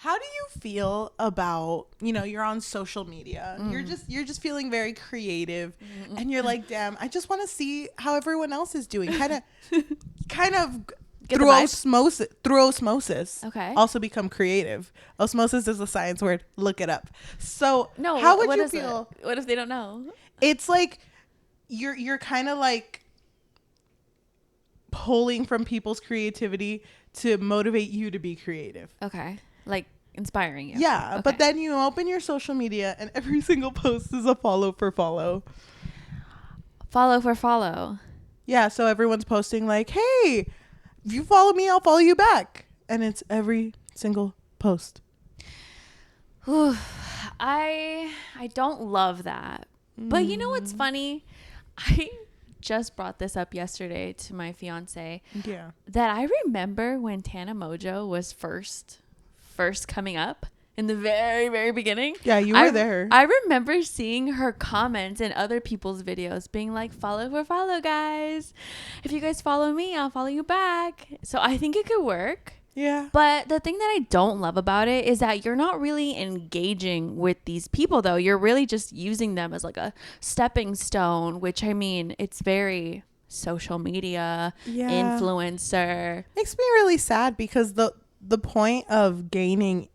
How do you feel about, you're on social media. You're just feeling very creative and you're like, damn, I just want to see how everyone else is doing. Kind of through osmosis. Okay. Also become creative. Osmosis is a science word. Look it up. So No, how would what you is feel? it? What if they don't know? It's like you're kind of like pulling from people's creativity to motivate you to be creative. Okay. Like inspiring you. Yeah, Okay. but then you open your social media and every single post is a follow for follow. Follow for follow. Yeah, so everyone's posting like, hey, if you follow me, I'll follow you back. And it's every single post. Whew. I don't love that. But you know what's funny? I just brought this up yesterday to my fiance. Yeah. That I remember when Tana Mojo was first coming up in the very, very beginning. Yeah, you were there. I remember seeing her comments in other people's videos being like, follow for follow, guys. If you guys follow me, I'll follow you back. So I think it could work. Yeah. But the thing that I don't love about it is that you're not really engaging with these people, though. You're really just using them as like a stepping stone, which I mean, it's very social media, influencer. Makes me really sad because the point of gaining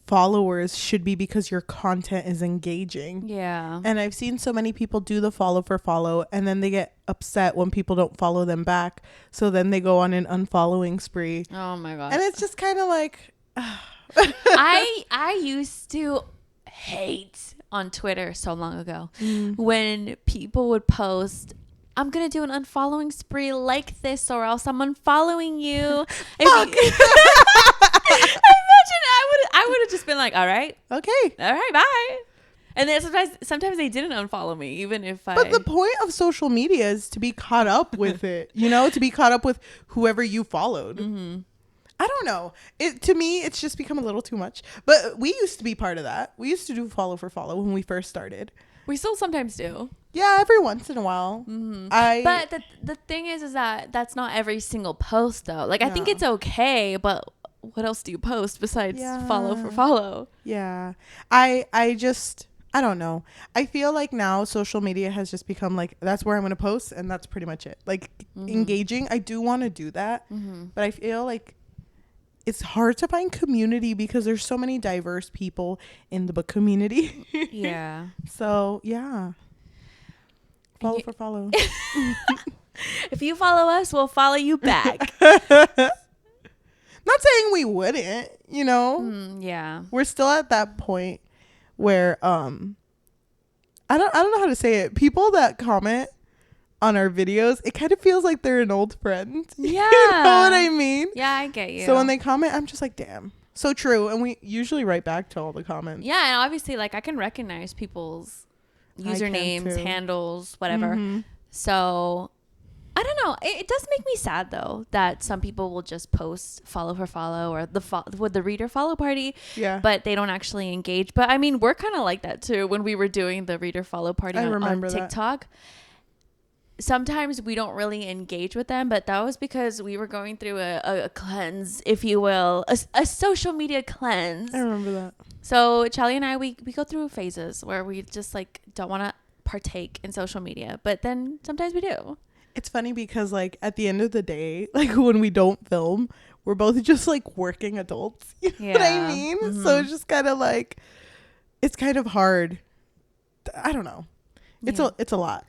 followers should be because your content is engaging. Yeah. And I've seen so many people do the follow for follow and then they get upset when people don't follow them back. So then they go on an unfollowing spree. Oh my God. And it's just kind of like I used to hate on Twitter so long ago when people would post, I'm going to do an unfollowing spree like this or else I'm unfollowing you. I would have just been like, all right. Okay. All right, bye. And then sometimes they didn't unfollow me, even if But the point of social media is to be caught up with it, to be caught up with whoever you followed. Mm-hmm. I don't know. To me, it's just become a little too much. But we used to be part of that. We used to do follow for follow when we first started. We still sometimes do. Yeah, every once in a while. Mm-hmm. But the thing is that that's not every single post, though. Like, I think it's okay, but what else do you post besides follow for follow? Yeah. I don't know. I feel like now social media has just become like, that's where I'm going to post and that's pretty much it. Like engaging, I do want to do that. But I feel like it's hard to find community because there's so many diverse people in the book community. Yeah. So, yeah. Follow for follow. If you follow us, we'll follow you back. Not saying we wouldn't, Yeah. We're still at that point where I don't know how to say it. People that comment on our videos, it kind of feels like they're an old friend. Yeah. You know what I mean? Yeah, I get you. So when they comment, I'm just like, damn. So true. And we usually write back to all the comments. Yeah, and obviously like I can recognize people's usernames, handles, whatever. So I don't know. It does make me sad though that some people will just post follow for follow or with the reader follow party. Yeah. But they don't actually engage. But I mean, we're kind of like that too when we were doing the reader follow party on TikTok. Sometimes we don't really engage with them, but that was because we were going through a cleanse, if you will, a social media cleanse. I remember that. So Cheli and I, we go through phases where we just like don't want to partake in social media, but then sometimes we do. It's funny because like at the end of the day, like when we don't film, we're both just like working adults. You know what I mean? So it's just kind of like, it's kind of hard. I don't know. It's a lot.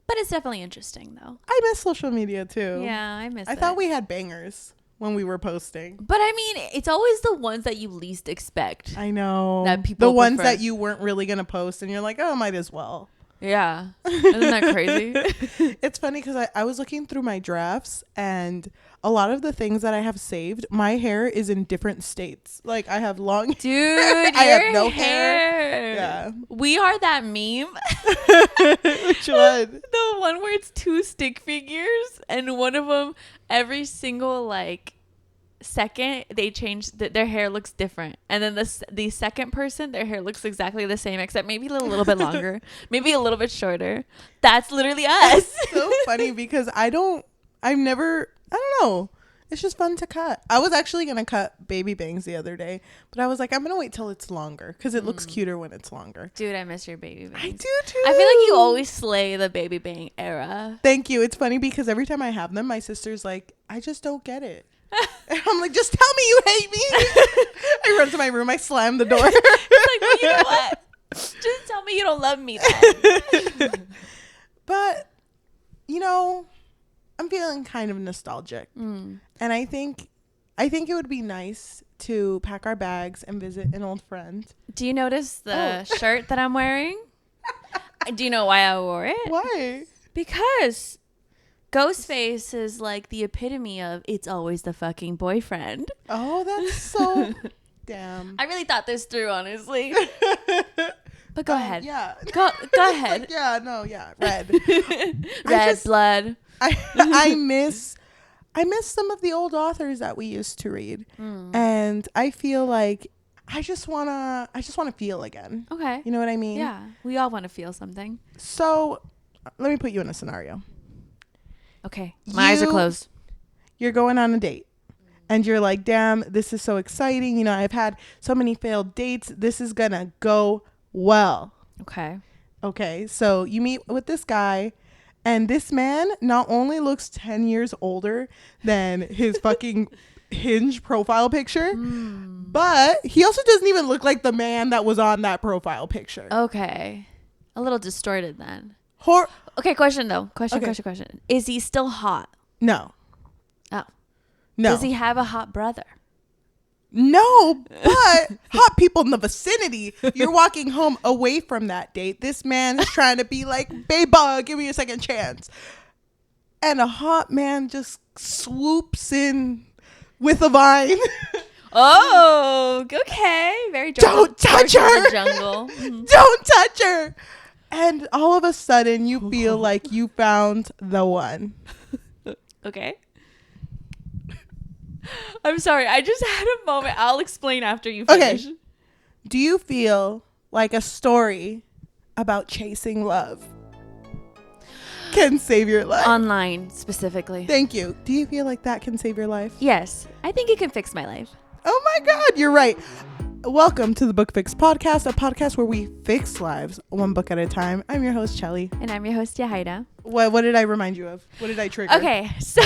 But it's definitely interesting though. I miss social media too. Yeah, I miss it. I thought we had bangers when we were posting. But I mean, it's always the ones that you least expect. I know. That people the ones that you weren't really going to post and you're like, oh, might as well. Yeah. Isn't that crazy? It's funny because I was looking through my drafts and a lot of the things that I have saved, my hair is in different states. Like I have long Dude, I have no hair. Yeah. We are that meme. Which one? The one where it's two stick figures and one of them every single like second they change their hair looks different, and then the second person their hair looks exactly the same except maybe a little bit longer, maybe a little bit shorter. That's literally us. It's so funny because I don't know, It's just fun to cut. I was actually going to cut baby bangs the other day, but I was like, I'm going to wait till it's longer because it looks cuter when it's longer. Dude, I miss your baby bangs. I do too. I feel like you always slay the baby bang era. Thank you. It's funny because every time I have them, my sister's like, I just don't get it. And I'm like, just tell me you hate me. I run to my room. I slam the door. It's like, well, you know what? Just tell me you don't love me then. But, you know, I'm feeling kind of nostalgic. And I think it would be nice to pack our bags and visit an old friend. Do you notice the shirt that I'm wearing? Do you know why I wore it? Why? Because Ghostface is like the epitome of it's always the fucking boyfriend. Oh, that's so damn. I really thought this through, honestly. But go ahead. Yeah. Go ahead. Like, yeah, no, yeah. Red. Red blood. I miss some of the old authors that we used to read. And I feel like I just wanna feel again. Okay. You know what I mean? Yeah. We all want to feel something. So let me put you in a scenario. Okay. My eyes are closed. You're going on a date. And you're like, damn, this is so exciting. You know, I've had so many failed dates. This is gonna go well. Okay. So you meet with this guy. And this man not only looks 10 years older than his fucking Hinge profile picture, but he also doesn't even look like the man that was on that profile picture. Okay. A little distorted then. Okay, question though. Question. Is he still hot? No. Oh. No. Does he have a hot brother? No, but hot people in the vicinity. You're walking home away from that date. This man is trying to be like, babe, give me a second chance. And a hot man just swoops in with a vine. Oh, okay. Very jungle. Don't touch her. Jungle. Don't touch her. And all of a sudden, you feel like you found the one. Okay. I'm sorry. I just had a moment. I'll explain after you finish. Okay. Do you feel like a story about chasing love can save your life? Online, specifically. Thank you. Do you feel like that can save your life? Yes. I think it can fix my life. Oh my God, you're right. Welcome to the Book Fix Podcast, a podcast where we fix lives one book at a time. I'm your host, Cheli. And I'm your host, Yajaira. What did I remind you of? What did I trigger? Okay, so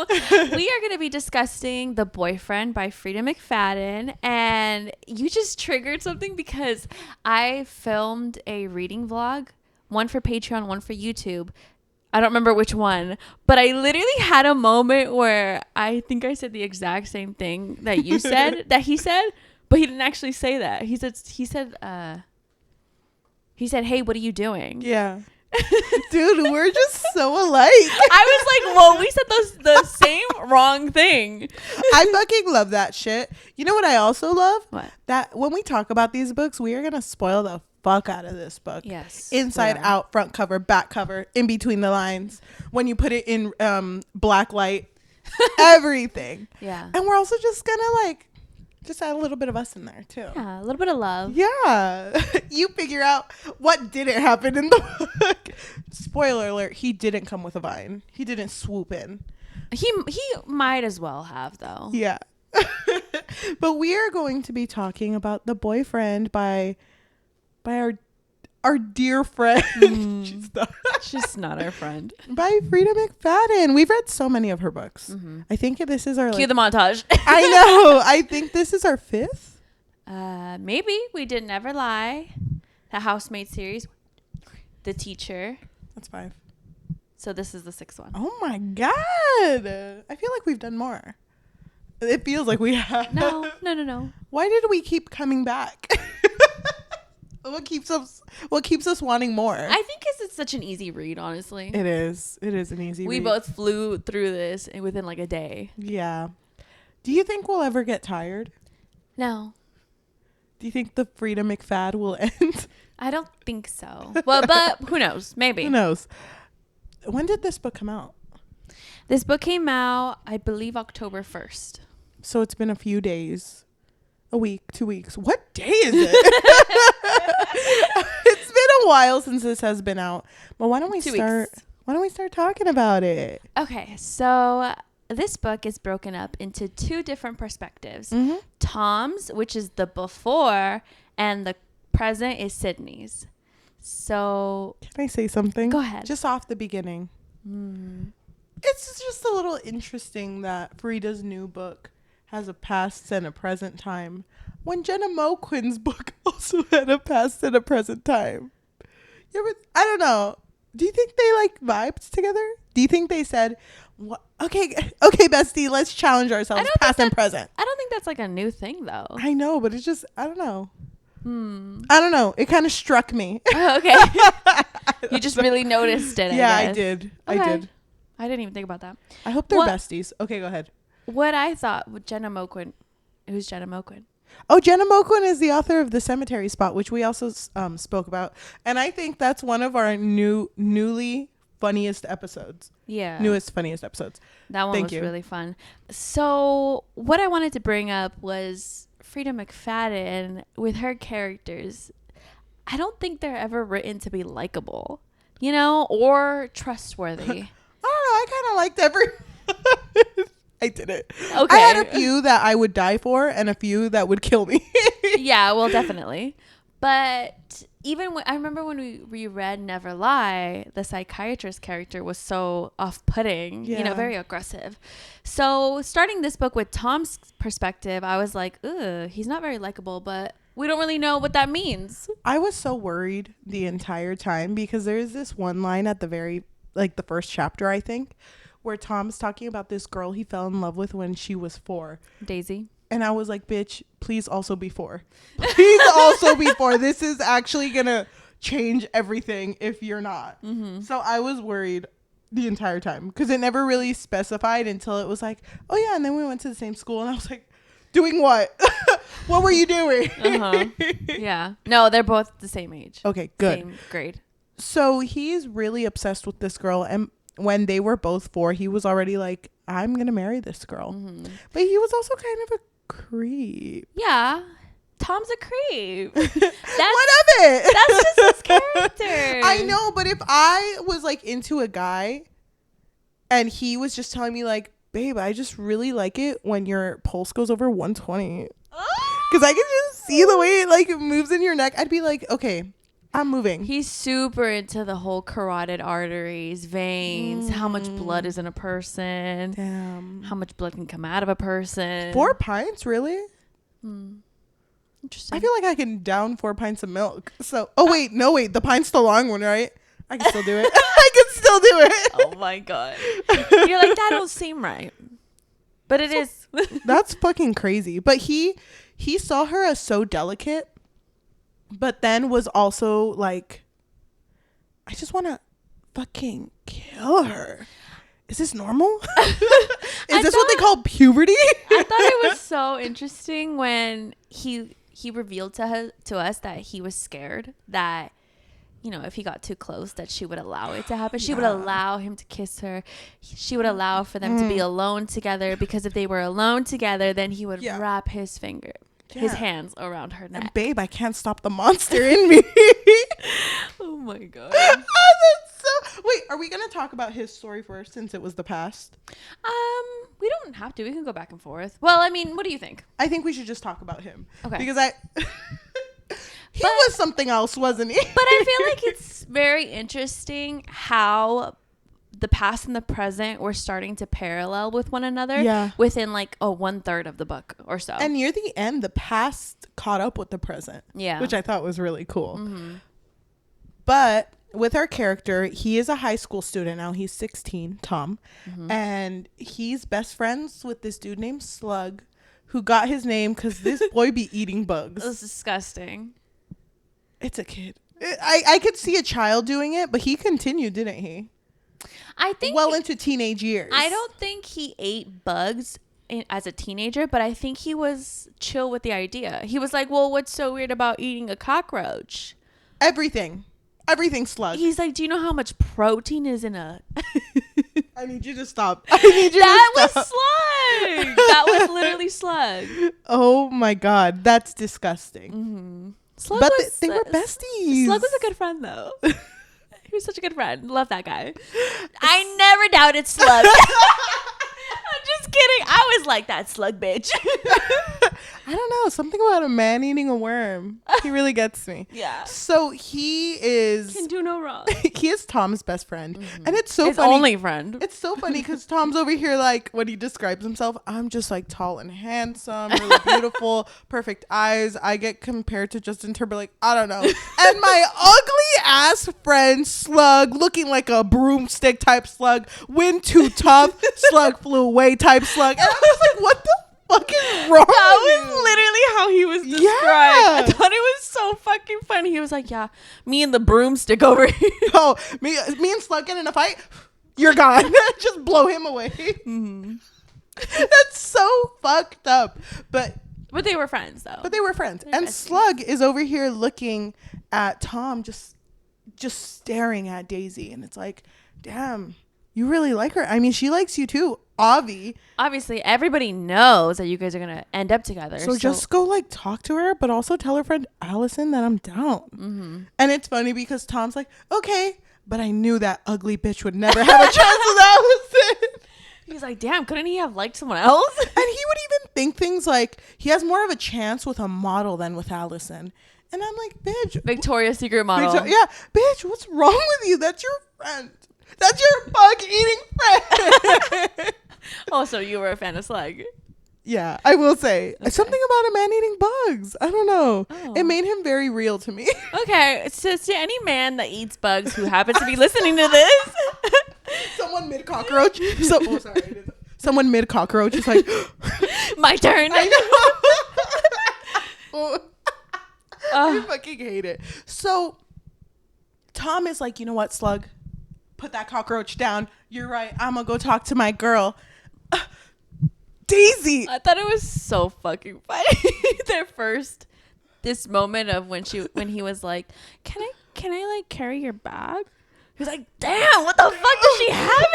we are going to be discussing The Boyfriend by Freida McFadden. And you just triggered something because I filmed a reading vlog, one for Patreon, one for YouTube. I don't remember which one, but I literally had a moment where I think I said the exact same thing that you said, that he said. But he didn't actually say that. He said, hey, what are you doing? Yeah. Dude, we're just so alike. I was like, whoa, we said the same wrong thing. I fucking love that shit. You know what I also love? What? That when we talk about these books, we are going to spoil the fuck out of this book. Yes. Inside out, front cover, back cover, in between the lines. When you put it in black light, everything. Yeah. And we're also just going to just add a little bit of us in there too. Yeah, a little bit of love. Yeah. You figure out what didn't happen in the book. Spoiler alert, he didn't come with a vine. He didn't swoop in. He might as well have, though. Yeah. But we are going to be talking about The Boyfriend by our dear friend. She's not our friend. By Freida McFadden. We've read so many of her books. Mm-hmm. I think this is our Cue the montage. I know. I think this is our fifth. Maybe. We Did Never Lie. The Housemaid series. The Teacher. That's 5. So this is the 6th one. Oh my God. I feel like we've done more. It feels like we have. No. Why did we keep coming back? What keeps us wanting more? I think because it's such an easy read, honestly. It is an easy read. We both flew through this within like a day. Yeah. Do you think we'll ever get tired? No. Do you think the Freida McFad will end? I don't think so. Well, but who knows? Maybe. Who knows? When did this book come out? This book came out, I believe, October 1st. So it's been a few days. A week, 2 weeks. What day is it? It's been a while since this has been out. But why don't we 2 start? weeks. Why don't we start talking about it? Okay, so this book is broken up into 2 different perspectives. Tom's, which is the before, and the present is Sydney's. So can I say something? Go ahead. Just off the beginning. It's just a little interesting that Freida's new book has a past and a present time, when Jenna Moquin's book also had a past and a present time. I don't know. Do you think they like vibed together? Do you think they said, okay, bestie, let's challenge ourselves, past and present? I don't think that's like a new thing, though. I know, but it's just, I don't know. I don't know. It kind of struck me. Oh, okay. You just really noticed it. Yeah, I did. Okay. I did. I didn't even think about that. I hope they're besties. Okay, go ahead. What I thought with Jenna Moquin. Who's Jenna Moquin? Oh, Jenna Moquin is the author of The Cemetery Spot, which we also spoke about. And I think that's one of our newly funniest episodes. Yeah. Newest, funniest episodes. That one was really fun. So what I wanted to bring up was Freida McFadden with her characters. I don't think they're ever written to be likable, or trustworthy. I don't know. I kind of liked every... I didn't. Okay. I had a few that I would die for and a few that would kill me. Yeah, well, definitely. But even I remember when we reread Never Lie, the psychiatrist character was so off-putting, very aggressive. So starting this book with Tom's perspective, I was like, ugh, he's not very likable, but we don't really know what that means. I was so worried the entire time because there's this one line at the the first chapter, I think, where Tom's talking about this girl he fell in love with when she was 4. Daisy. And I was like, bitch, please also be 4. Please also be 4. This is actually going to change everything if you're not. So I was worried the entire time because it never really specified until it was like, oh, yeah. And then we went to the same school and I was like, doing what? What were you doing? Yeah. No, they're both the same age. Okay, good. Same grade. So he's really obsessed with this girl. And when they were both 4, he was already like, I'm going to marry this girl. But he was also kind of a creep. Yeah. Tom's a creep. What of it? That's just his character. I know, but if I was like into a guy and he was just telling me like, babe, I just really like it when your pulse goes over 120. Because I can just see the way it like moves in your neck. I'd be like, okay, I'm moving. He's super into the whole carotid arteries, veins, how much blood is in a person. Damn. How much blood can come out of a person. 4 pints, really? Interesting. I feel like I can down 4 pints of milk. So, wait, the pint's the long one, right? I can still do it. I can still do it. Oh my God. You're like, that don't seem right. But it is. That's fucking crazy. But he saw her as so delicate, but then was also like, I just want to fucking kill her. Is this normal? Is this what they call puberty? I thought it was so interesting when he revealed to us that he was scared that, if he got too close, that she would allow it to happen. She would allow him to kiss her. She would allow for them to be alone together, because if they were alone together, then he would wrap his hands around her neck. And babe, I can't stop the monster in me. Oh my God. Wait, are we gonna talk about his story first, since it was the past? We don't have to. We can go back and forth. Well, I mean, what do you think? I think we should just talk about him. Okay. Because he was something else, wasn't he? But I feel like it's very interesting how the past and the present were starting to parallel with one another within like 1/3 of the book or so. And near the end, the past caught up with the present. Yeah. Which I thought was really cool. But with our character, he is a high school student now. He's 16, Tom. And he's best friends with this dude named Slug, who got his name because this boy be eating bugs. It was disgusting. It's a kid. I could see a child doing it, but he continued, didn't he? I think well into teenage years. I don't think he ate bugs as a teenager, but I think he was chill with the idea. He was like, well, what's so weird about eating a cockroach? Everything Slug. He's like, do you know how much protein is in a... I need you to stop. That was Slug. That was literally Slug. Oh my God. That's disgusting. Slug but they were besties. Slug was a good friend, though. He was such a good friend. Love that guy. I never doubted Slug. I'm Just kidding. I was like, that slug bitch. I don't know. Something about a man eating a worm. He really gets me. Yeah. So he is... Can do no wrong. He is Tom's best friend. Mm-hmm. And it's so His funny. only friend. It's so funny because Tom's over here like, when he describes himself, I'm just like tall and handsome, really beautiful, perfect eyes. I get compared to Justin Timberlake. I don't know. And my ugly ass friend Slug, looking like a broomstick type slug, wind too tough, slug flew away type slug. And I was like, what the fucking wrong? That was literally how he was described. Yeah. I thought it was so fucking funny. He was like, yeah, me and the broomstick over here. Oh, me and Slug get in a fight. You're gone. Just blow him away. Mm-hmm. That's so fucked up. But they were friends though. But they were friends. They're and besties. Slug is over here looking at Tom, just staring at Daisy, and it's like, damn, you really like her. I mean, she likes you too. Obviously, everybody knows that you guys are gonna end up together. So just go like talk to her, but also tell her friend Allison that I'm down. Mm-hmm. And it's funny because Tom's like, okay, but I knew that ugly bitch would never have a chance with Allison. He's like, damn, couldn't he have liked someone else? And he would even think things like he has more of a chance with a model than with Allison. And I'm like, bitch, Victoria's Secret model. Yeah, bitch, what's wrong with you? That's your friend. That's your bug eating friend. Oh, so you were a fan of Slug. Yeah, I will say. Okay. Something about a man eating bugs. I don't know. Oh. It made him very real to me. Okay, so to any man that eats bugs who happens to be listening to this. Someone mid-cockroach. Sorry. Someone mid-cockroach is like. My turn. I know. I fucking hate it. So, Tom is like, you know what, Slug? Put that cockroach down. You're right. I'm going to go talk to my girl. Daisy. I thought it was so fucking funny. This moment of when he was like, can I like carry your bag? He was like, damn, what the fuck does she have?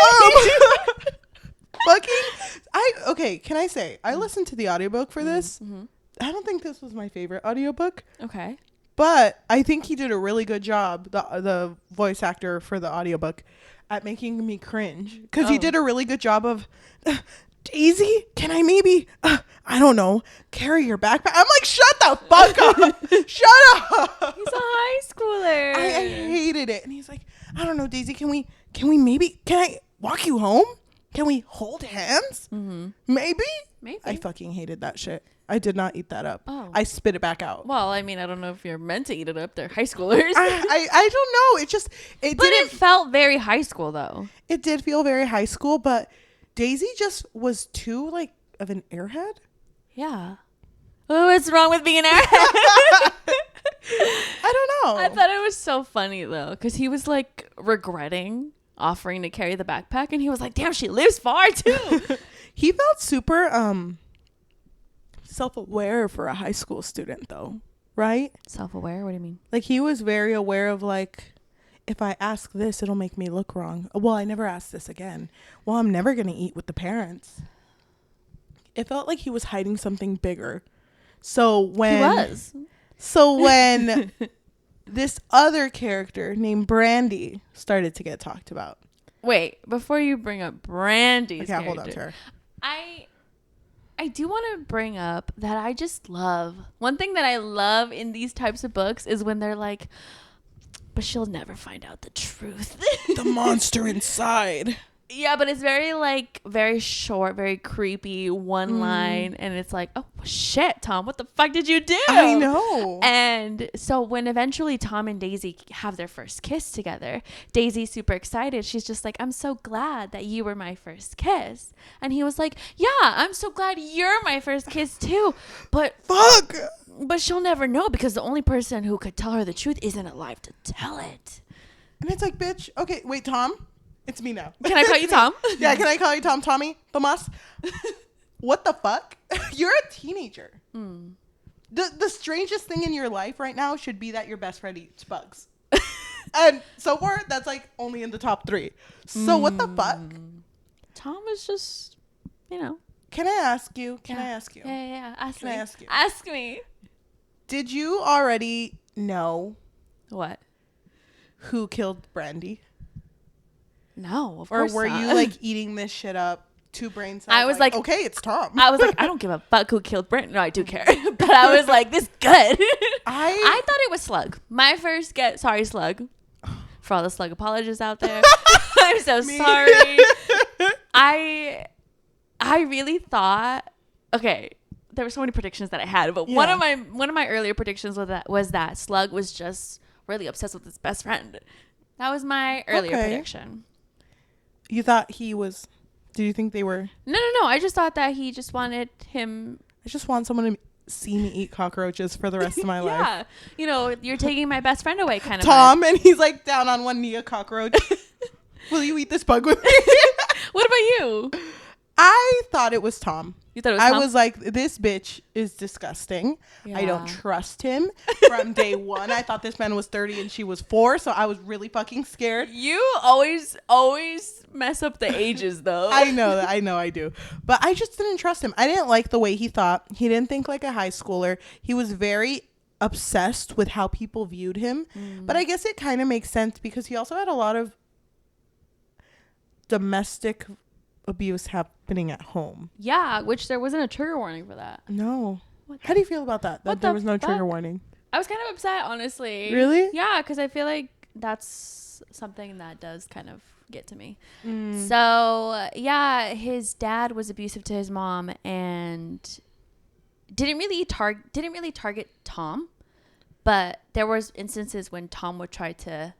Okay, can I say, I listened to the audiobook for this. Mm-hmm. I don't think this was my favorite audiobook. Okay. But I think he did a really good job, the voice actor for the audiobook, at making me cringe. Because he did a really good job of, Daisy, can I maybe, I don't know, carry your backpack? I'm like, shut the fuck up. Shut up. He's a high schooler. I hated it. And he's like, I don't know, Daisy, can I walk you home? Can we hold hands? Mm-hmm. Maybe. I fucking hated that shit. I did not eat that up. Oh. I spit it back out. Well, I mean, I don't know if you're meant to eat it up. They're high schoolers. I don't know. It felt very high school, though. It did feel very high school, but Daisy just was too, like, of an airhead. Yeah. Oh, what's wrong with being an airhead? I don't know. I thought it was so funny, though, because he was, like, regretting offering to carry the backpack, and he was like, damn, she lives far, too. He felt super, self-aware for a high school student, though, right? Self-aware? What do you mean? Like, he was very aware of, like, if I ask this, it'll make me look wrong. Well, I never ask this again. Well, I'm never going to eat with the parents. It felt like he was hiding something bigger. So when this other character named Brandy started to get talked about. Wait, before you bring up Brandy's character. Hold on to her. I do want to bring up that I just love, one thing that I love in these types of books is when they're like, but she'll never find out the truth. The monster inside. Yeah, but it's very short, very creepy, one line. And it's like, oh, shit, Tom, what the fuck did you do? I know. And so when eventually Tom and Daisy have their first kiss together, Daisy's super excited. She's just like, I'm so glad that you were my first kiss. And he was like, yeah, I'm so glad you're my first kiss too. But fuck. But she'll never know because the only person who could tell her the truth isn't alive to tell it. And it's like, bitch, okay, wait, Tom. It's me now. Can I call you Tom? Yeah, can I call you Tom? Tommy? Tomas? What the fuck? You're a teenager. Mm. The strangest thing in your life right now should be that your best friend eats bugs. And so far, that's like only in the top 3. So what the fuck? Tom is just, you know. Can I ask you? Yeah. Ask me. Ask me. Did you already know what? Who killed Brandy? No, of course not. Or were you like eating this shit up two brain cells. I was like, okay, it's Tom. I was like, I don't give a fuck who killed Brent. No, I do care. But I was like, this good. I thought it was Slug. My first get. Sorry, Slug. For all the Slug apologists out there. I'm so sorry. I really thought, okay, there were so many predictions that I had, but one of my earlier predictions was that Slug was just really obsessed with his best friend. That was my earlier prediction. You thought he was? Did you think they were? No. I just thought that he just wanted him. I just want someone to see me eat cockroaches for the rest of my life. Yeah, you know, you're taking my best friend away, kind of. Tom, and he's like down on one knee, a cockroach. Will you eat this bug with me? What about you? I thought it was Tom. You thought it was Tom? I was like, this bitch is disgusting. Yeah. I don't trust him from day one. I thought this man was 30 and she was 4, so I was really fucking scared. You always mess up the ages, though. I know I do. But I just didn't trust him. I didn't like the way he thought. He didn't think like a high schooler. He was very obsessed with how people viewed him. But I guess it kind of makes sense because he also had a lot of domestic abuse happening at home. Yeah, which there wasn't a trigger warning for that. No. How do you feel about that? That there was no trigger warning? I was kind of upset, honestly. Really? Yeah, because I feel like that's something that does kind of get to me. So, yeah, his dad was abusive to his mom and didn't really target Tom, but there was instances when Tom would try to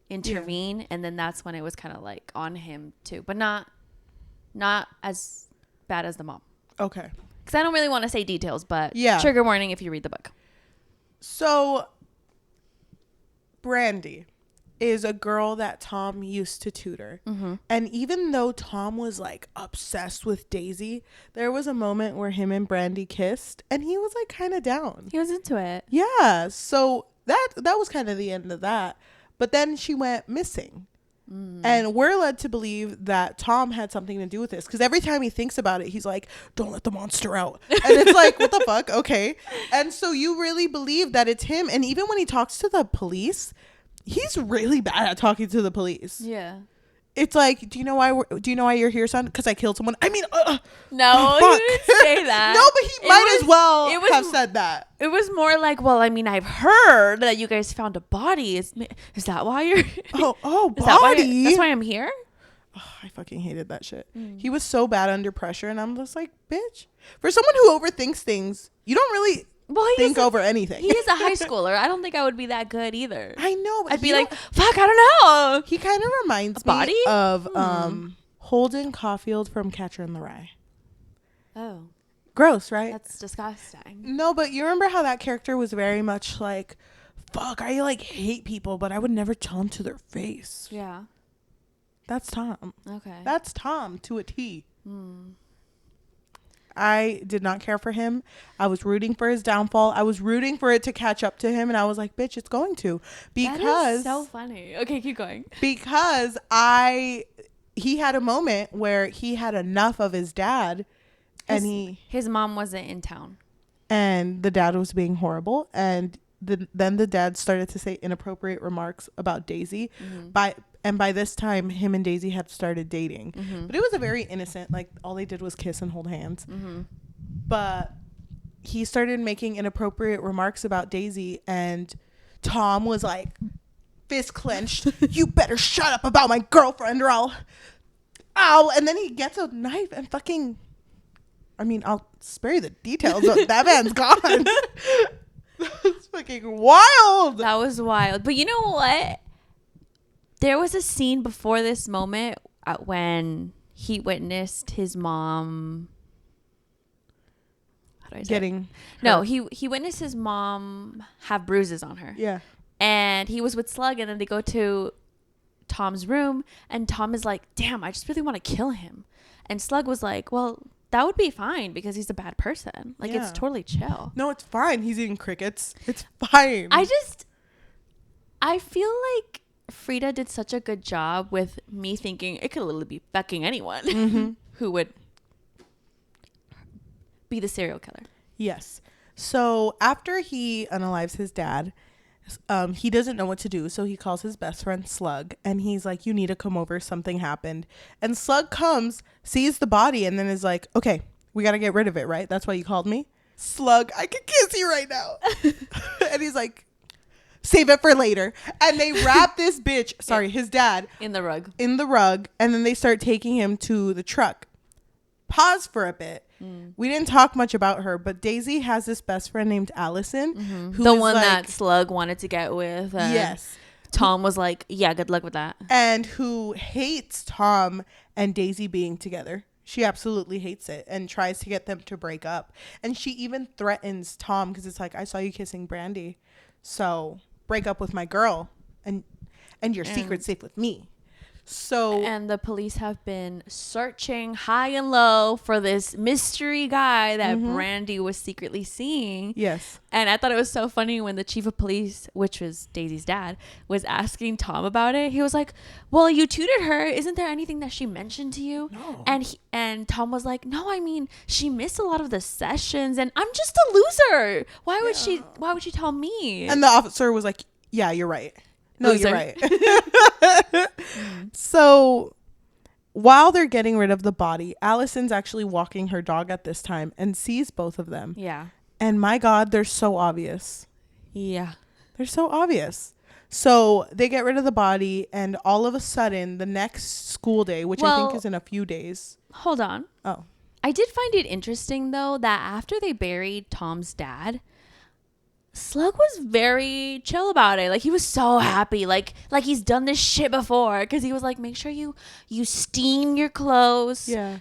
intervene, and then that's when it was kind of like on him too, but not as bad as the mom. Okay. Because I don't really want to say details, but yeah. Trigger warning if you read the book. So, Brandy is a girl that Tom used to tutor. And even though Tom was like obsessed with Daisy, there was a moment where him and Brandy kissed and he was like kind of down. He was into it. Yeah. So that was kind of the end of that. But then she went missing. And we're led to believe that Tom had something to do with this because every time he thinks about it, he's like, don't let the monster out. And it's like, what the fuck? Okay. And so you really believe that it's him. And even when he talks to the police, he's really bad at talking to the police. Yeah. It's like, do you know why you're here, son? Because I killed someone. I mean, no, he didn't say that. No, but he might as well have said that. It was more like, well, I mean, I've heard that you guys found a body. Is that why you're? Body. That's why I'm here. Oh, I fucking hated that shit. He was so bad under pressure, and I'm just like, bitch. For someone who overthinks things, you don't really think over anything. He is a high schooler. I don't think I would be that good either. I know. I'd be like, fuck, I don't know. He kind of reminds me of Holden Caulfield from Catcher in the Rye. Oh. Gross, right? That's disgusting. No, but you remember how that character was very much like, fuck, I like hate people, but I would never tell them to their face. Yeah. That's Tom. Okay. That's Tom to a T. I did not care for him. I was rooting for his downfall. I was rooting for it to catch up to him. And I was like, bitch, it's going to. Because that is so funny. Okay, keep going. Because he had a moment where he had enough of his dad. His mom wasn't in town. And the dad was being horrible. And then the dad started to say inappropriate remarks about Daisy. By this time, him and Daisy had started dating. But it was a very innocent, like, all they did was kiss and hold hands. But he started making inappropriate remarks about Daisy, and Tom was like, fist clenched, you better shut up about my girlfriend or I'll... And then he gets a knife and fucking... I mean, I'll spare you the details, but that man's gone. That's fucking wild. That was wild. But you know what? There was a scene before this moment when he witnessed his mom. How do I say it? No, he witnessed his mom have bruises on her. Yeah. And he was with Slug, and then they go to Tom's room, and Tom is like, damn, I just really want to kill him. And Slug was like, well, that would be fine because he's a bad person. Like, it's totally chill. No, it's fine. He's eating crickets. It's fine. I feel like Freida did such a good job with me thinking it could literally be fucking anyone who would be the serial killer. Yes. So after he unalives his dad, He doesn't know what to do, so he calls his best friend Slug, and he's like, you need to come over, something happened. And Slug comes, sees the body, and then is like, okay, we gotta get rid of it, right? That's why you called me? Slug, I can kiss you right now. And he's like, save it for later. And they wrap this bitch, his dad, in the rug, and then they start taking him to the truck. Pause for a bit. We didn't talk much about her, but Daisy has this best friend named Allison. Mm-hmm. The one that Slug wanted to get with. Yes. Tom was like, yeah, good luck with that. And who hates Tom and Daisy being together. She absolutely hates it and tries to get them to break up. And she even threatens Tom because it's like, I saw you kissing Brandy. So break up with my girl and your secret's safe with me. And the police have been searching high and low for this mystery guy that Brandy was secretly seeing. Yes. And I thought it was so funny when the chief of police, which was Daisy's dad, was asking Tom about it. He was like, well, you tutored her. Isn't there anything that she mentioned to you? No. And Tom was like, no, I mean, she missed a lot of the sessions and I'm just a loser. Why would she tell me? And the officer was like, yeah, you're right. No, loser. You're right. So while they're getting rid of the body, Allison's actually walking her dog at this time and sees both of them. Yeah. And my God, they're so obvious. Yeah. They're so obvious. So they get rid of the body, and all of a sudden, the next school day, which I think is in a few days. Hold on. Oh. I did find it interesting, though, that after they buried Tom's dad, Slug was very chill about it. Like, he was so happy. Like he's done this shit before. Because he was like, make sure you steam your clothes. Yeah.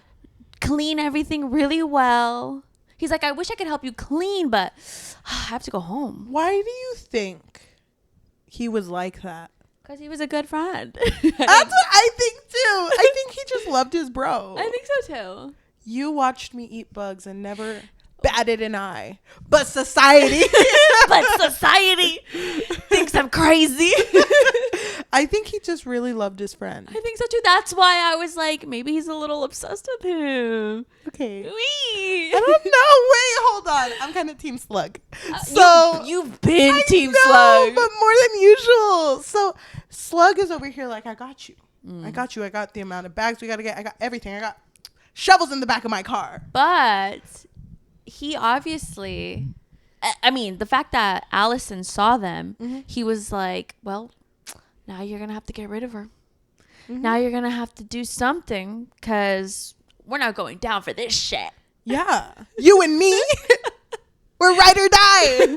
Clean everything really well. He's like, I wish I could help you clean, but I have to go home. Why do you think he was like that? Because he was a good friend. That's what I think, too. I think he just loved his bro. I think so, too. You watched me eat bugs and never batted an eye. But society thinks I'm crazy. I think he just really loved his friend. I think so too. That's why I was like, maybe he's a little obsessed with him. Okay. I don't know. Wait, hold on. I'm kind of team Slug. So you've been team Slug, but more than usual. So Slug is over here like, I got you. I got you. I got the amount of bags we got to get. I got everything. I got shovels in the back of my car. But he obviously, I mean, the fact that Allison saw them, he was like, well, now you're going to have to get rid of her. Now you're going to have to do something because we're not going down for this shit. Yeah. You and me, we're ride or die.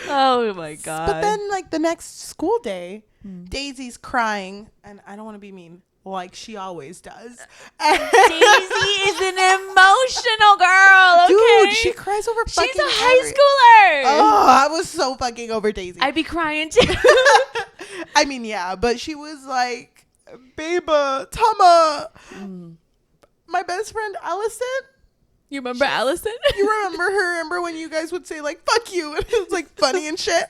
Oh, my God. But then, like, the next school day, Daisy's crying, and I don't want to be mean. Like she always does. Daisy is an emotional girl, okay? Dude, she cries over fucking She's a high schooler. Oh, I was so fucking over Daisy. I'd be crying too. I mean, yeah, but she was like, Baba, Tama, my best friend Allison. You remember Allison? You remember her? Remember when you guys would say like, fuck you? And it was like funny and shit.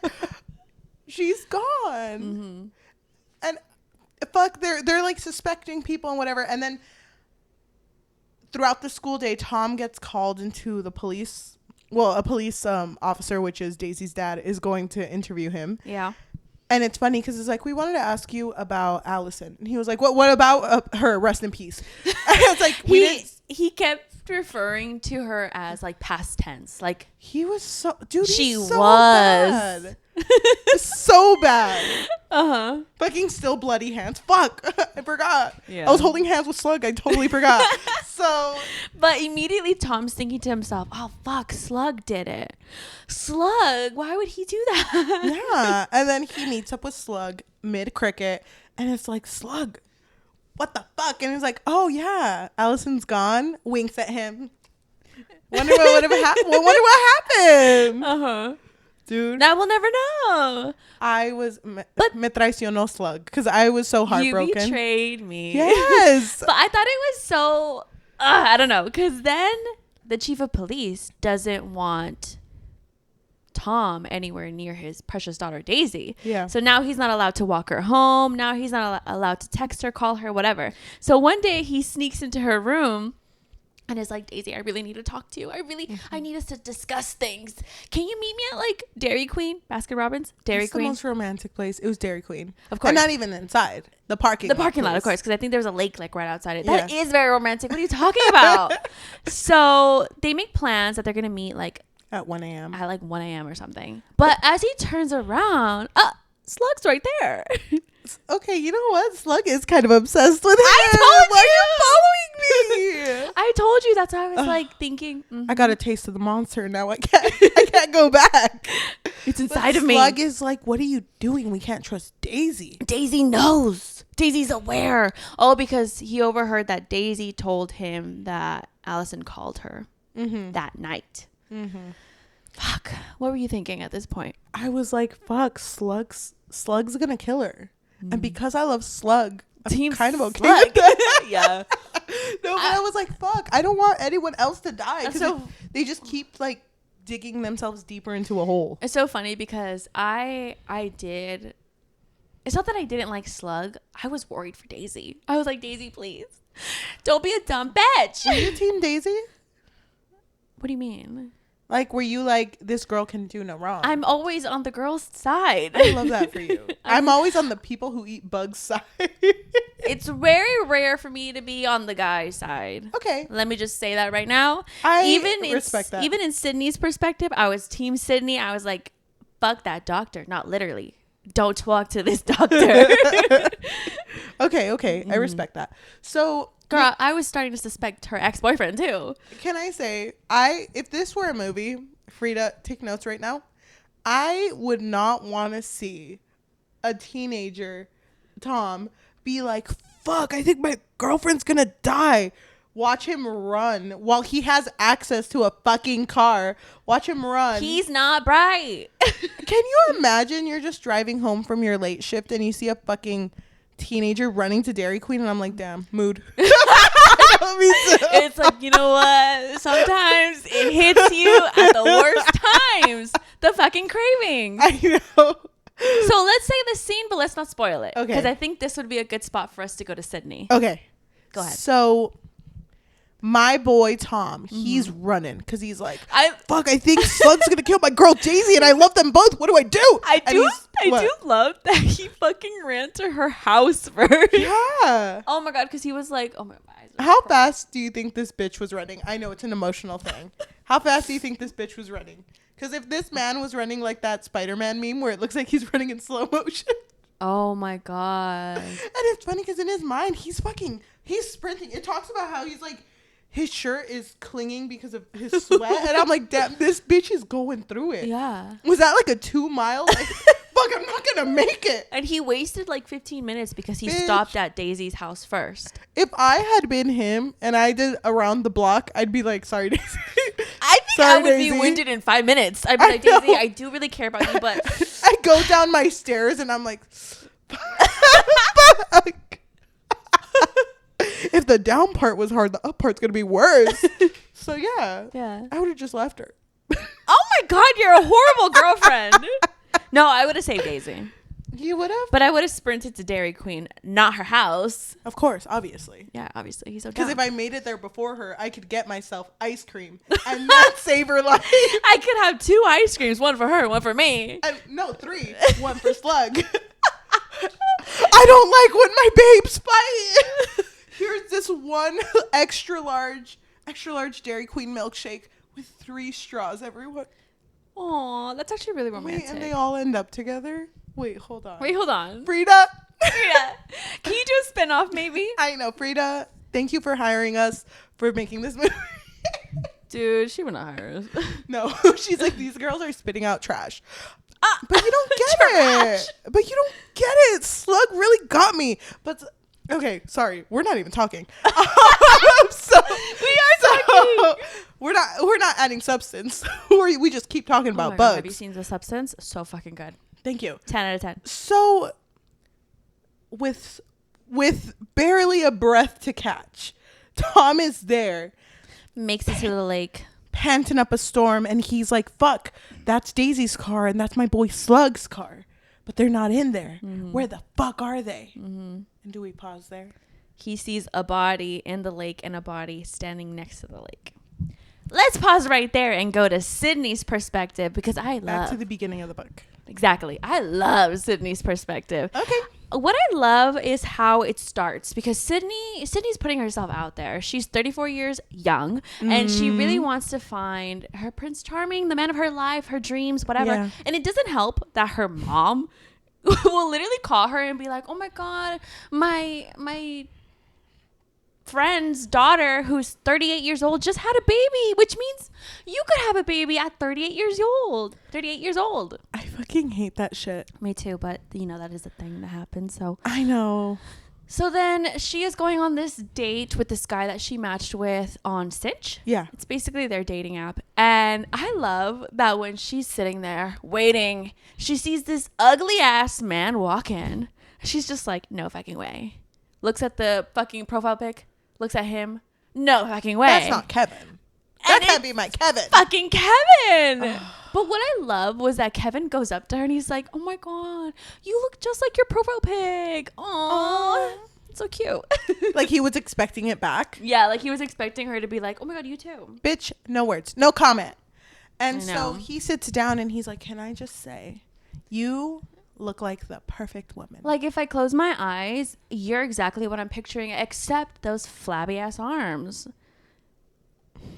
She's gone. And fuck, they're like suspecting people and whatever. And then throughout the school day, Tom gets called into the police. Well, a police officer, which is Daisy's dad, is going to interview him. Yeah. And it's funny because it's like, we wanted to ask you about Allison. And he was like, what about her? Rest in peace. And it's like, he kept referring to her as like past tense. Like he was so, dude, she so was bad. So bad. Uh-huh. Fucking still bloody hands. Fuck. I forgot. Yeah. I was holding hands with Slug. I totally forgot. So. But immediately Tom's thinking to himself, oh, fuck, Slug did it. Slug? Why would he do that? Yeah. And then he meets up with Slug mid-cricket. And it's like, Slug, what the fuck? And he's like, oh, yeah. Allison's gone. Winks at him. Wonder what happened. Uh-huh. Dude. Now we'll never know. I was me traicionó Slug because I was so heartbroken. You betrayed me. Yes. But I thought it was so, I don't know, because then the chief of police doesn't want Tom anywhere near his precious daughter Daisy. Yeah. So now he's not allowed to walk her home. Now he's not allowed to text her, call her, whatever. So one day he sneaks into her room And it's like, Daisy, I really need to talk to you. I need us to discuss things. Can you meet me at like Dairy Queen, Baskin Robbins, Dairy Queen? The most romantic place. It was Dairy Queen, of course, and not even inside the parking lot, of course, because I think there's a lake like right outside it. That is very romantic. What are you talking about? So they make plans that they're gonna meet like at 1 a.m. At like 1 a.m. or something. But as he turns around, Slug's right there. Okay, you know what? Slug is kind of obsessed with him. I told you. Why are you following me? I told you. That's why I was like thinking. Mm-hmm. I got a taste of the monster. Now I can't go back. It's inside of me. Slug is like, what are you doing? We can't trust Daisy. Daisy knows. Daisy's aware. Oh, because he overheard that Daisy told him that Allison called her that night. Mm-hmm. Fuck. What were you thinking at this point? I was like, fuck, Slug's gonna kill her. And because I love Slug, I'm kind of okay with that. Yeah. No, but I was like, fuck, I don't want anyone else to die. Because they just keep like digging themselves deeper into a hole. It's so funny because I did. It's not that I didn't like Slug. I was worried for Daisy. I was like, Daisy, please. Don't be a dumb bitch. Were you Team Daisy? What do you mean? Like, were you like, this girl can do no wrong? I'm always on the girl's side. I love that for you. I'm always on the people who eat bugs side. It's very rare for me to be on the guy's side. Okay. Let me just say that right now. I respect that. Even in Sydney's perspective, I was Team Sydney. I was like, fuck that doctor. Not literally. Don't talk to this doctor. Okay. I respect that. So... Girl, I was starting to suspect her ex-boyfriend too. Can I say, if this were a movie, Freida, take notes right now, I would not want to see a teenager, Tom, be like, fuck, I think my girlfriend's gonna die. Watch him run while he has access to a fucking car. Watch him run. He's not bright. Can you imagine you're just driving home from your late shift and you see a fucking teenager running to Dairy Queen, and I'm like, damn, mood. It's like, you know what? Sometimes it hits you at the worst times. The fucking craving. I know. So let's say the scene, but let's not spoil it. Okay. Because I think this would be a good spot for us to go to Sydney. Okay. Go ahead. So my boy Tom, he's running because he's like, fuck, I think Slug's gonna kill my girl Daisy, and I love them both. What do I do? I do love that he fucking ran to her house first. Yeah. Oh my god, because he was like, oh my god. How fast do you think this bitch was running? I know it's an emotional thing. How fast do you think this bitch was running? Because if this man was running like that Spider-Man meme where it looks like he's running in slow motion. Oh my god. And it's funny because in his mind, he's sprinting. It talks about how he's like, his shirt is clinging because of his sweat. And I'm like, damn, this bitch is going through it. Yeah. Was that like a 2 mile? Like, fuck, I'm not going to make it. And he wasted like 15 minutes because he stopped at Daisy's house first. If I had been him and I did around the block, I'd be like, sorry, Daisy. I think I would be winded in 5 minutes. I'd be like, Daisy, I do really care about you, but... I go down my stairs and I'm like... fuck. If the down part was hard, the up part's gonna be worse. So yeah, I would have just left her. Oh my god, you're a horrible girlfriend. No, I would have saved Daisy. You would have, but I would have sprinted to Dairy Queen, not her house. Of course, obviously. Yeah, obviously. He's so dumb. Because if I made it there before her, I could get myself ice cream and not save her life. I could have 2 ice creams, one for her, one for me. No, 3, one for Slug. I don't like when my babes fight. Here's this one extra large Dairy Queen milkshake with 3 straws, everyone. Aw, that's actually really romantic. Wait, and they all end up together? Wait, hold on. Freida. Can you do a spinoff maybe? I know. Freida, thank you for hiring us for making this movie. Dude, she would not hire us. No, she's like, these girls are spitting out trash. But you don't get it. Slug really got me. But... Okay, sorry. We're not even talking. We are talking. We're not adding substance. We just keep talking about bugs. God, have you seen The Substance? So fucking good. Thank you. 10 out of 10. So with barely a breath to catch, Tom is there. Makes it to the lake. Panting up a storm, and he's like, fuck, that's Daisy's car and that's my boy Slug's car. But they're not in there. Mm-hmm. Where the fuck are they? Mm-hmm. And do we pause there? he sees a body in the lake and a body standing next to the lake. Let's pause right there and go to Sydney's perspective, because back to the beginning of the book. Exactly. I love Sydney's perspective. Okay. What I love is how it starts, because Sydney's putting herself out there. She's 34 years young, and she really wants to find her Prince Charming, the man of her life, her dreams, whatever. Yeah. And it doesn't help that her mom will literally call her and be like, "Oh my God, my friend's daughter who's 38 years old just had a baby," which means you could have a baby at 38 years old. I fucking hate that shit. Me too, but that is a thing that happens. So I know. So then she is going on this date with this guy that she matched with on Stitch. Yeah. It's basically their dating app. And I love that when she's sitting there waiting, she sees this ugly ass man walk in. She's just like, no fucking way. Looks at the fucking profile pic. Looks at him. No fucking way. That's not Kevin. That can't be my Kevin. Fucking Kevin. But what I love was that Kevin goes up to her and he's like, "Oh my God, you look just like your profile pic. Aww. So cute." Like he was expecting it back. Yeah, like he was expecting her to be like, "Oh my God, you too." Bitch, no words, no comment. And so he sits down and he's like, "Can I just say, you look like the perfect woman. Like if I close my eyes, you're exactly what I'm picturing, except those flabby ass arms."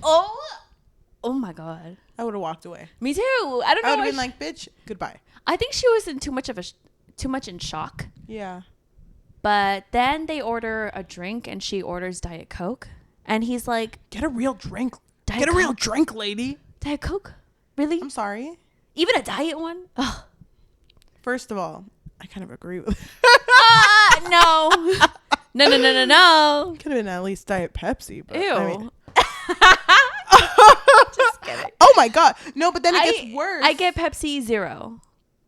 Oh my God. I would have walked away. Me too. I don't know. I would have been like, bitch, goodbye. I think she was in too much in shock. Yeah. But then they order a drink and she orders Diet Coke. And he's like, get a real drink. Get a real drink, lady. Diet Coke? Really? I'm sorry. Even a diet one? Ugh. First of all, I kind of agree with No. No. Could have been at least Diet Pepsi. But ew. I mean, just kidding. Oh my God. No, but then it gets worse. I get Pepsi Zero.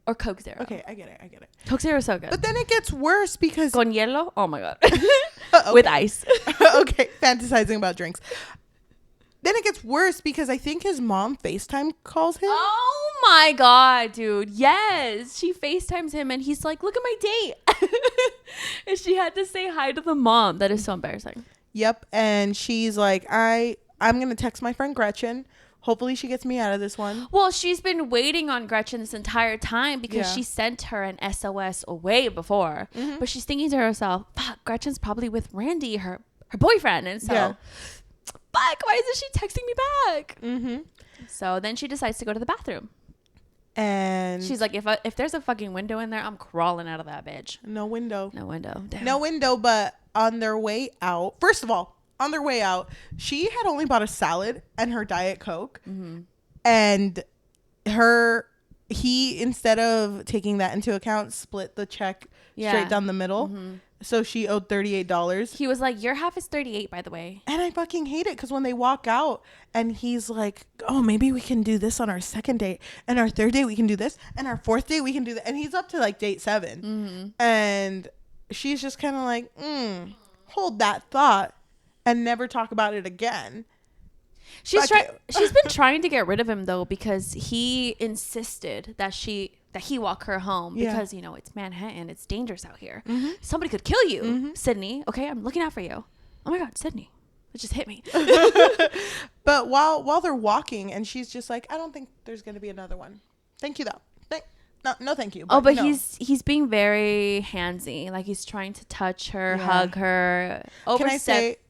Or Coke Zero. Okay, I get it. Coke Zero is so good. But then it gets worse because... Con hielo? Oh my God. With ice. Okay, fantasizing about drinks. Then it gets worse because I think his mom FaceTime calls him. Oh my God, dude. Yes. She FaceTimes him and he's like, "Look at my date." And she had to say hi to the mom. That is so embarrassing. Yep. And she's like, I'm going to text my friend Gretchen. Hopefully she gets me out of this one. Well, she's been waiting on Gretchen this entire time because she sent her an SOS way before. Mm-hmm. But she's thinking to herself, fuck, Gretchen's probably with Randy, her boyfriend. And so, fuck, why isn't she texting me back? Mm-hmm. So then she decides to go to the bathroom. And she's like, if there's a fucking window in there, I'm crawling out of that bitch. No window. Damn. No window, but on their way out, first of all, on their way out, she had only bought a salad and her Diet Coke. Mm-hmm. And he, instead of taking that into account, split the check straight down the middle. Mm-hmm. So she owed $38. He was like, your half is $38, by the way. And I fucking hate it because when they walk out and he's like, oh, maybe we can do this on our second date. And our third date, we can do this. And our fourth date, we can do that. And he's up to like date 7. Mm-hmm. And she's just kind of like, hold that thought and never talk about it again. She's been trying to get rid of him, though, because he insisted that he walk her home because, it's Manhattan. It's dangerous out here. Mm-hmm. Somebody could kill you, Sydney. Okay, I'm looking out for you. Oh, my God, Sydney. It just hit me. But while they're walking, and she's just like, I don't think there's going to be another one. Thank you, though. No, thank you. But he's being very handsy. Like, he's trying to touch her, hug her.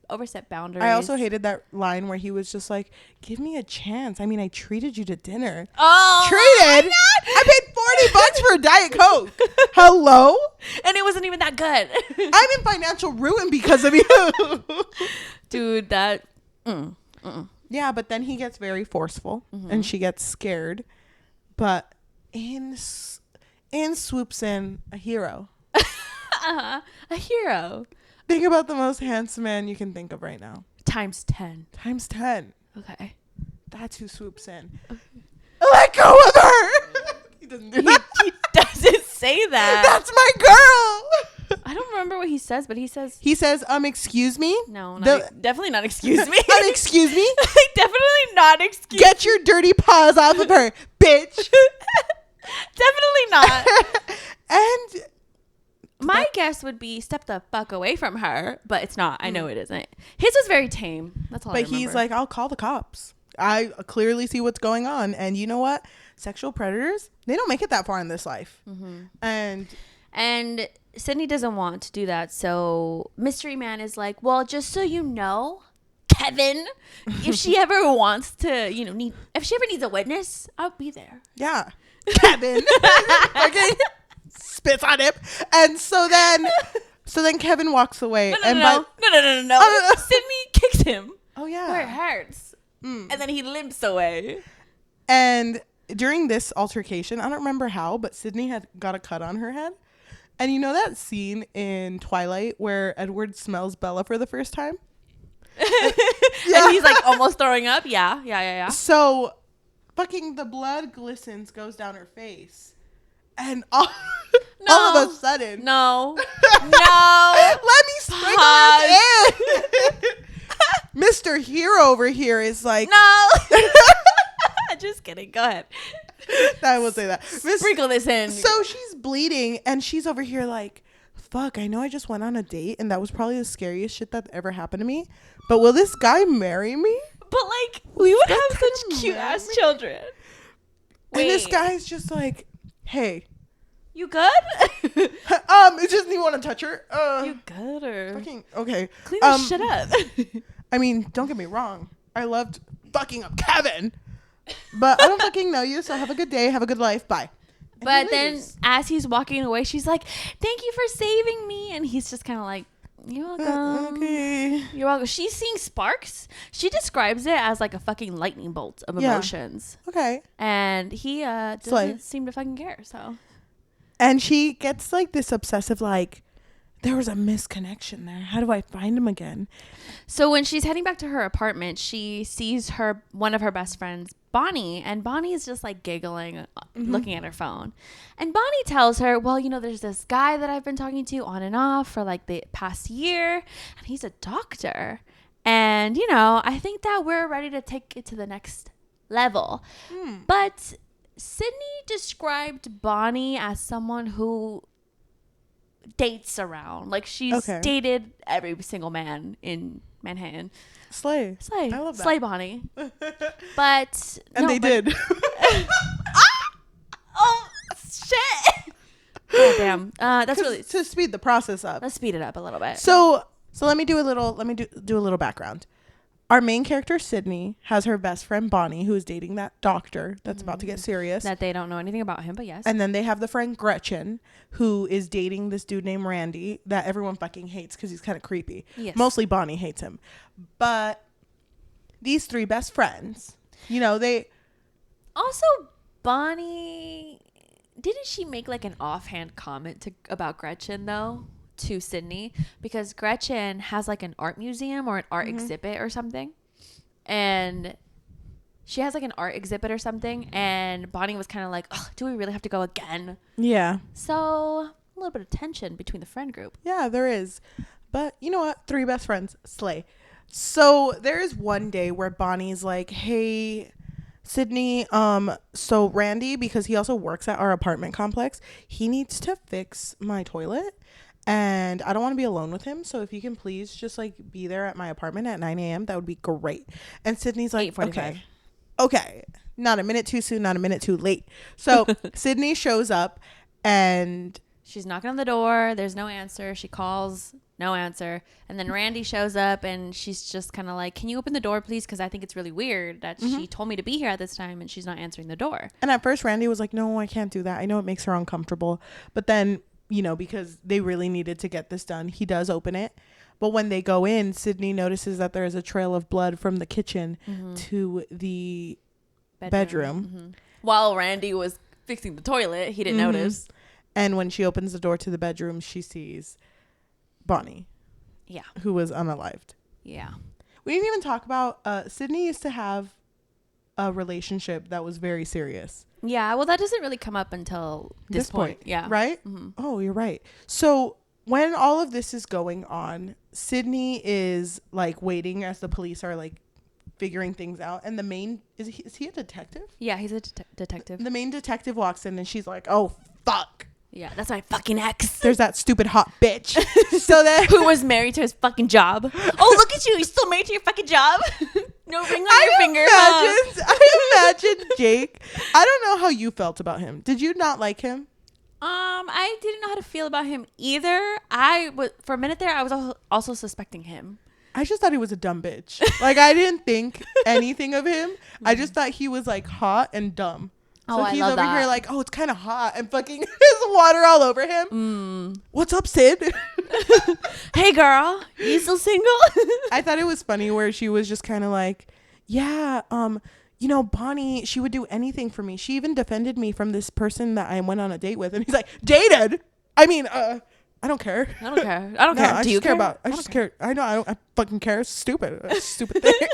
Overstep boundaries. I also hated that line where he was just like, give me a chance. I mean, I treated you to dinner. Oh, treated? I paid $40 for a Diet Coke. Hello? And it wasn't even that good. I'm in financial ruin because of you. Dude, that... Yeah, but then he gets very forceful and she gets scared. But in swoops in a hero. A hero. Think about the most handsome man you can think of right now. Times 10. Times 10. Okay. That's who swoops in. Okay. Let go of her. He doesn't do that. He doesn't say that. That's my girl. I don't remember what he says, but he says, excuse me? No, definitely not excuse me. Excuse me? Definitely not excuse Get your dirty paws off of her, bitch. Definitely not. And my guess guess would be step the fuck away from her, but it's not. I know it isn't. His was very tame. That's all I remember. But he's like, I'll call the cops. I clearly see what's going on. And you know what? Sexual predators, they don't make it that far in this life. And Sydney doesn't want to do that. So Mystery Man is like, well, just so you know, Kevin, if she ever wants to, if she ever needs a witness, I'll be there. Yeah. Kevin. Okay. Spits on him. And so then Kevin walks away. No. Sydney kicks him. Oh, yeah. Where it hurts. And then he limps away. And during this altercation, I don't remember how, but Sydney had got a cut on her head. And you know that scene in Twilight where Edward smells Bella for the first time? And he's like almost throwing up. Yeah. So fucking the blood glistens, goes down her face. And all of a sudden. No. Let me sprinkle it in. Mr. Hero over here is like. No. Just kidding. Go ahead. I will say that. Sprinkle this in. So she's bleeding and she's over here like, fuck, I know I just went on a date and that was probably the scariest shit that ever happened to me. But will this guy marry me? But like, we would have such cute ass children. And this guy's just like, hey. You good? It just you want to touch her? You good or fucking okay. Clean this shit up. I mean, don't get me wrong. I loved fucking up Kevin. But I don't fucking know you, so have a good day, have a good life, bye. And but then as he's walking away, she's like, thank you for saving me. And he's just kind of like, you're welcome. Okay. You're welcome. She's seeing sparks. She describes it as like a fucking lightning bolt of emotions. Okay. And he doesn't seem to fucking care, so. And she gets like this obsessive like, there was a misconnection there. How do I find him again? So when she's heading back to her apartment, she sees one of her best friends, Bonnie, and Bonnie is just like giggling, looking at her phone. And Bonnie tells her, well, there's this guy that I've been talking to on and off for like the past year, and he's a doctor. And, I think that we're ready to take it to the next level. But Sydney described Bonnie as someone who dates around. Like she's dated every single man in Manhattan. Slay. I love that. Slay Bonnie. But they did. Oh shit. Oh damn. That's really to speed the process up. Let's speed it up a little bit. So let me do a little background. Our main character, Sydney, has her best friend, Bonnie, who is dating that doctor that's about to get serious. That they don't know anything about him, but yes. And then they have the friend, Gretchen, who is dating this dude named Randy that everyone fucking hates because he's kind of creepy. Yes. Mostly Bonnie hates him. But these three best friends, they... Also, Bonnie... Didn't she make like an offhand comment about Gretchen, though? To Sydney, because Gretchen has like an art museum or an art exhibit or something, and she has like an art exhibit or something, and Bonnie was kind of like, oh, do we really have to go again? Yeah. So a little bit of tension between the friend group. Yeah, there is. But you know what? Three best friends, slay. So there is one day where Bonnie's like, hey, Sydney, so Randy, because he also works at our apartment complex, he needs to fix my toilet. And I don't want to be alone with him. So if you can please just like be there at my apartment at 9 a.m., that would be great. And Sydney's like, 8:45. Okay. Not a minute too soon, not a minute too late. So Sydney shows up and she's knocking on the door. There's no answer. She calls, no answer. And then Randy shows up and she's just kind of like, can you open the door, please? Because I think it's really weird that she told me to be here at this time and she's not answering the door. And at first Randy was like, no, I can't do that. I know it makes her uncomfortable. But then, because they really needed to get this done, he does open it. But when they go in, Sydney notices that there is a trail of blood from the kitchen to the bedroom. While Randy was fixing the toilet, he didn't notice. And when she opens the door to the bedroom, she sees Bonnie. Yeah. Who was unalived. Yeah. We didn't even talk about Sydney used to have a relationship that was very serious. Yeah, well, that doesn't really come up until this point. Yeah. Right? Oh, you're right. So when all of this is going on, Sydney is like waiting as the police are like figuring things out. And the main, is he a detective? Yeah, he's a detective. The main detective walks in and she's like, oh, fuck. Yeah, that's my fucking ex. There's that stupid hot bitch. So that who was married to his fucking job. Oh, look at you. You're still married to your fucking job. No ring on your finger. I imagine Jake. I don't know how you felt about him. Did you not like him? I didn't know how to feel about him either. For a minute there, I was also suspecting him. I just thought he was a dumb bitch. Like, I didn't think anything of him. I just thought he was like hot and dumb. So he's over here like, oh, it's kind of hot, and fucking his water all over him. What's up, Sid? Hey, girl, you still single? I thought it was funny where she was just kind of like, yeah, you know, Bonnie, she would do anything for me. She even defended me from this person that I went on a date with. And he's like, dated? I mean, I don't care. I don't care. I don't care. Do you care? I just care. I know. I fucking care. It's stupid. It's a stupid thing.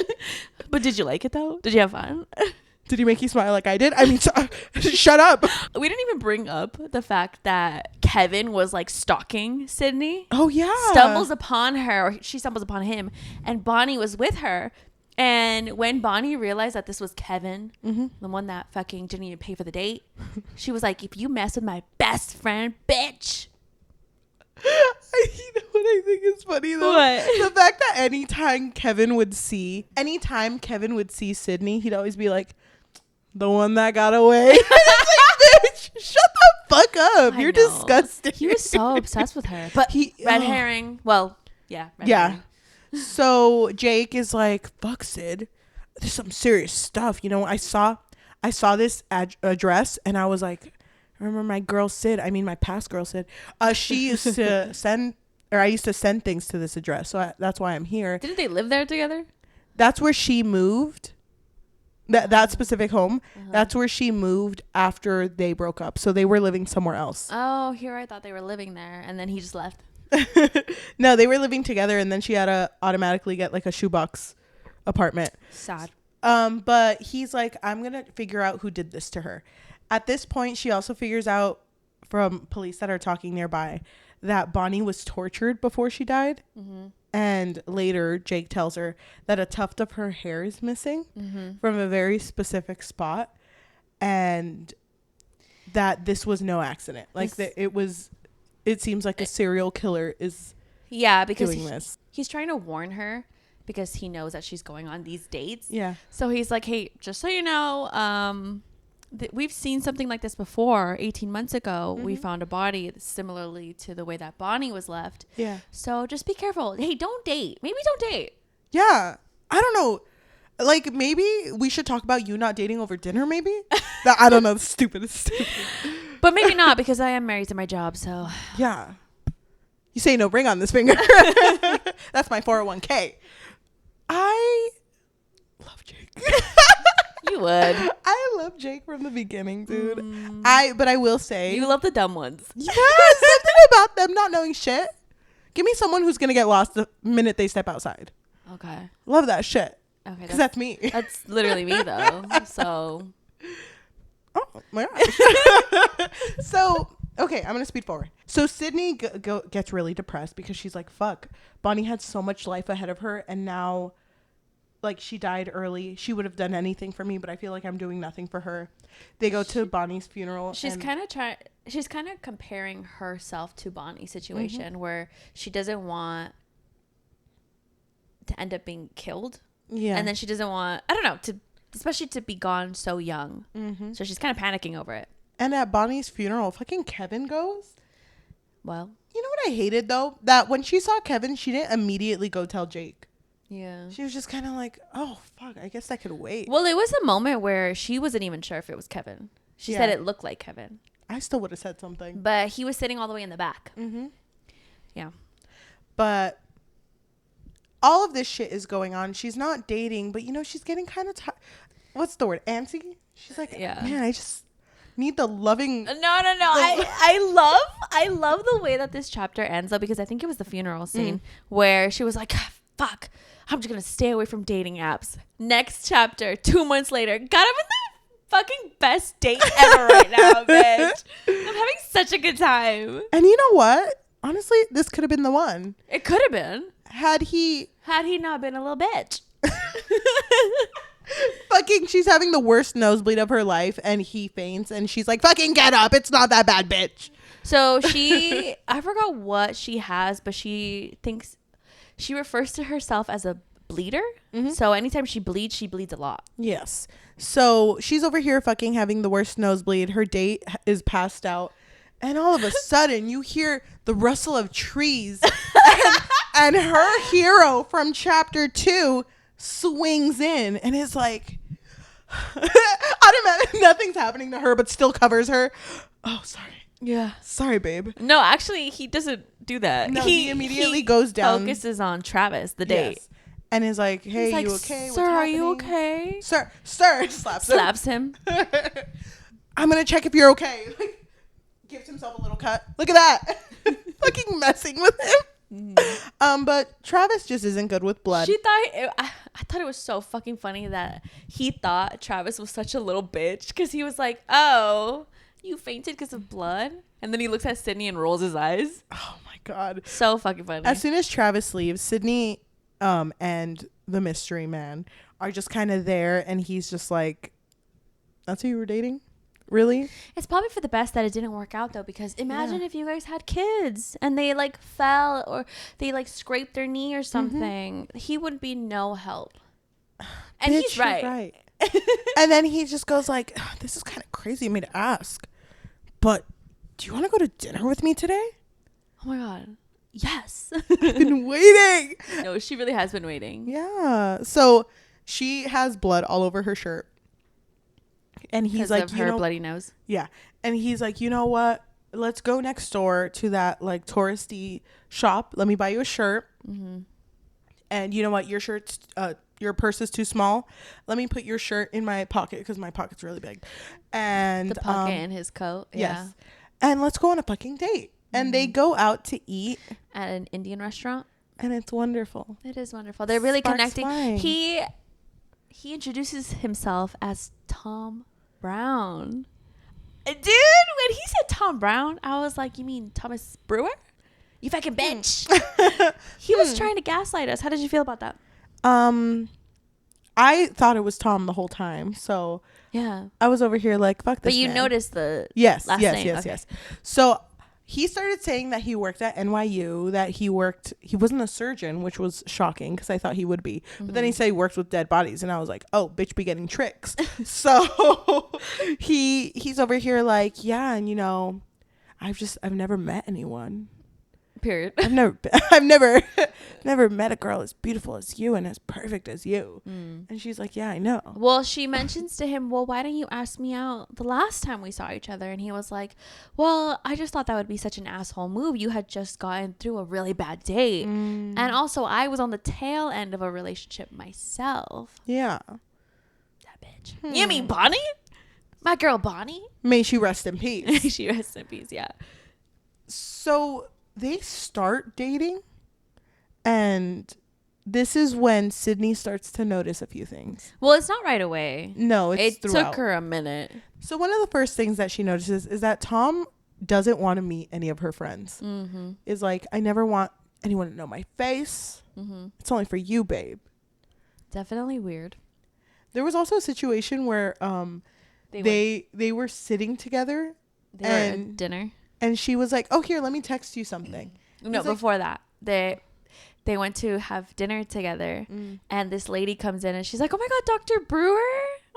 But did you like it though? Did you have fun? Did he make you smile like I did? I mean, shut up. We didn't even bring up the fact that Kevin was like stalking Sydney. Oh, yeah. Stumbles upon her, or she stumbles upon him, and Bonnie was with her. And when Bonnie realized that this was Kevin, the one that fucking didn't even pay for the date, she was like, if you mess with my best friend, bitch. You know what I think is funny though? What? The fact that anytime Kevin would see Sydney, he'd always be like, the one that got away. Like, bitch, shut the fuck up. You're disgusting. He was so obsessed with her. But red herring. Well, yeah. Herring. So Jake is like, fuck Sid. There's some serious stuff. You know, I saw this address and I was like, I remember my past girl Sid. She used to I used to send things to this address. So that's why I'm here. Didn't they live there together? That's where she moved. That specific home. That's where she moved after they broke up. So they were living somewhere else. Oh, here I thought they were living there. And then he just left. No, they were living together, and then she had to automatically get like a shoebox apartment. Sad. But he's like, I'm gonna figure out who did this to her. At this point, she also figures out from police that are talking nearby that Bonnie was tortured before she died. And later, Jake tells her that a tuft of her hair is missing from a very specific spot, and that this was no accident. Like it seems like a serial killer is because doing this. He's trying to warn her because he knows that she's going on these dates. Yeah. So he's like, hey, just so you know, we've seen something like this before. 18 months ago, we found a body similarly to the way that Bonnie was left. Yeah. So just be careful. Hey, don't date. Maybe don't date. Yeah. I don't know. Like, maybe we should talk about you not dating over dinner, maybe? I don't know. It's stupid. But maybe not, because I am married to my job, so. Yeah. You say no ring on this finger. That's my 401k. I love Jake. You would. I love Jake from the beginning, dude. But I will say. You love the dumb ones. Yeah, something about them not knowing shit. Give me someone who's going to get lost the minute they step outside. Okay. Love that shit. Okay. Because that's me. That's literally me, though. So. Oh, my gosh. So, okay, I'm going to speed forward. So Sydney gets really depressed because she's like, fuck, Bonnie had so much life ahead of her, and now, like, she died early. She would have done anything for me, but I feel like I'm doing nothing for her. They go to Bonnie's funeral. She's kind of comparing herself to Bonnie's situation where she doesn't want to end up being killed. Yeah. And then she doesn't want, I don't know, especially to be gone so young. So she's kind of panicking over it. And at Bonnie's funeral, fucking Kevin goes. Well. You know what I hated, though? That when she saw Kevin, she didn't immediately go tell Jake. Yeah. She was just kind of like, oh, fuck, I guess I could wait. Well, it was a moment where she wasn't even sure if it was Kevin. She said it looked like Kevin. I still would have said something. But he was sitting all the way in the back. Yeah. But all of this shit is going on. She's not dating, but, you know, she's getting kind of what's the word? Antsy? She's like, man, I just need the loving. No. I love the way that this chapter ends, though, because I think it was the funeral scene where she was like, fuck, I'm just going to stay away from dating apps. Next chapter, 2 months later, got him in the fucking best date ever right now, bitch. I'm having such a good time. And you know what? Honestly, this could have been the one. It could have been. Had he not been a little bitch. Fucking, she's having the worst nosebleed of her life, and he faints, and she's like, fucking get up. It's not that bad, bitch. So I forgot what she has, but she refers to herself as a bleeder. Mm-hmm. So anytime she bleeds a lot. Yes. So she's over here fucking having the worst nosebleed. Her date is passed out. And all of a sudden you hear the rustle of trees and her hero from chapter 2 swings in and is like, automatically nothing's happening to her, but still covers her. Oh, sorry. Yeah. Sorry, babe. No, actually, he doesn't do that. No, he immediately goes down. Focuses on Travis, the date. Yes. And is like, hey, like, you okay? Sir, are you okay? Sir, slaps him. I'm going to check if you're okay. Like, gives himself a little cut. Look at that. Fucking messing with him. But Travis just isn't good with blood. I thought it was so fucking funny that he thought Travis was such a little bitch because he was like, oh, you fainted because of blood? And then he looks at Sydney and rolls his eyes. Oh my God. So fucking funny. As soon as Travis leaves, Sydney and the mystery man are just kind of there, and he's just like, that's who you were dating? Really? It's probably for the best that it didn't work out, though, because imagine if you guys had kids and they like fell or they like scraped their knee or something. Mm-hmm. He would be no help. And Bitch, he's right. And then he just goes like, this is kind of crazy of me to ask, but do you want to go to dinner with me today? Oh my God. Yes. I've been waiting. No, she really has been waiting. Yeah. So she has blood all over her shirt. And he's like, of her bloody nose. Yeah. And he's like, you know what? Let's go next door to that like touristy shop. Let me buy you a shirt. Mm-hmm. And you know what? Your purse is too small. Let me put your shirt in my pocket because my pocket's really big. And the pocket in his coat. Yes. Yeah. And let's go on a fucking date. Mm-hmm. And they go out to eat at an Indian restaurant. And it's wonderful. It is wonderful. They're really connecting. Flying. He introduces himself as Tom Brown. Dude, when he said Tom Brown, I was like, you mean Thomas Brewer? You fucking bitch. He was trying to gaslight us. How did you feel about that? I thought it was Tom the whole time. So yeah, I was over here like, fuck this. But you man. Noticed the last name. Okay. Yes. So he started saying that he worked at NYU, that he wasn't a surgeon, which was shocking because I thought he would be. Mm-hmm. But then he said he works with dead bodies. And I was like, oh, bitch be getting tricks. So he's over here like, yeah. And, you know, I've never met anyone. Period. I've never met a girl as beautiful as you and as perfect as you. Mm. And she's like, yeah, I know. Well, she mentions to him, well, why didn't you ask me out the last time we saw each other? And he was like, well, I just thought that would be such an asshole move. You had just gotten through a really bad date. Mm. And also I was on the tail end of a relationship myself. Yeah. That bitch. You mean Bonnie? My girl Bonnie? May she rest in peace. She rests in peace, yeah. So they start dating, and this is when Sydney starts to notice a few things. Well, it's not right away. No, it took her a minute. So one of the first things that she notices is that Tom doesn't want to meet any of her friends. Mm-hmm. Is like, I never want anyone to know my face. Mm-hmm. It's only for you, babe. Definitely weird. There was also a situation where they were sitting together. They were at dinner. And she was like, oh, here, let me text you something. No, before that, they went to have dinner together. And this lady comes in and she's like, oh, my God, Dr. Brewer.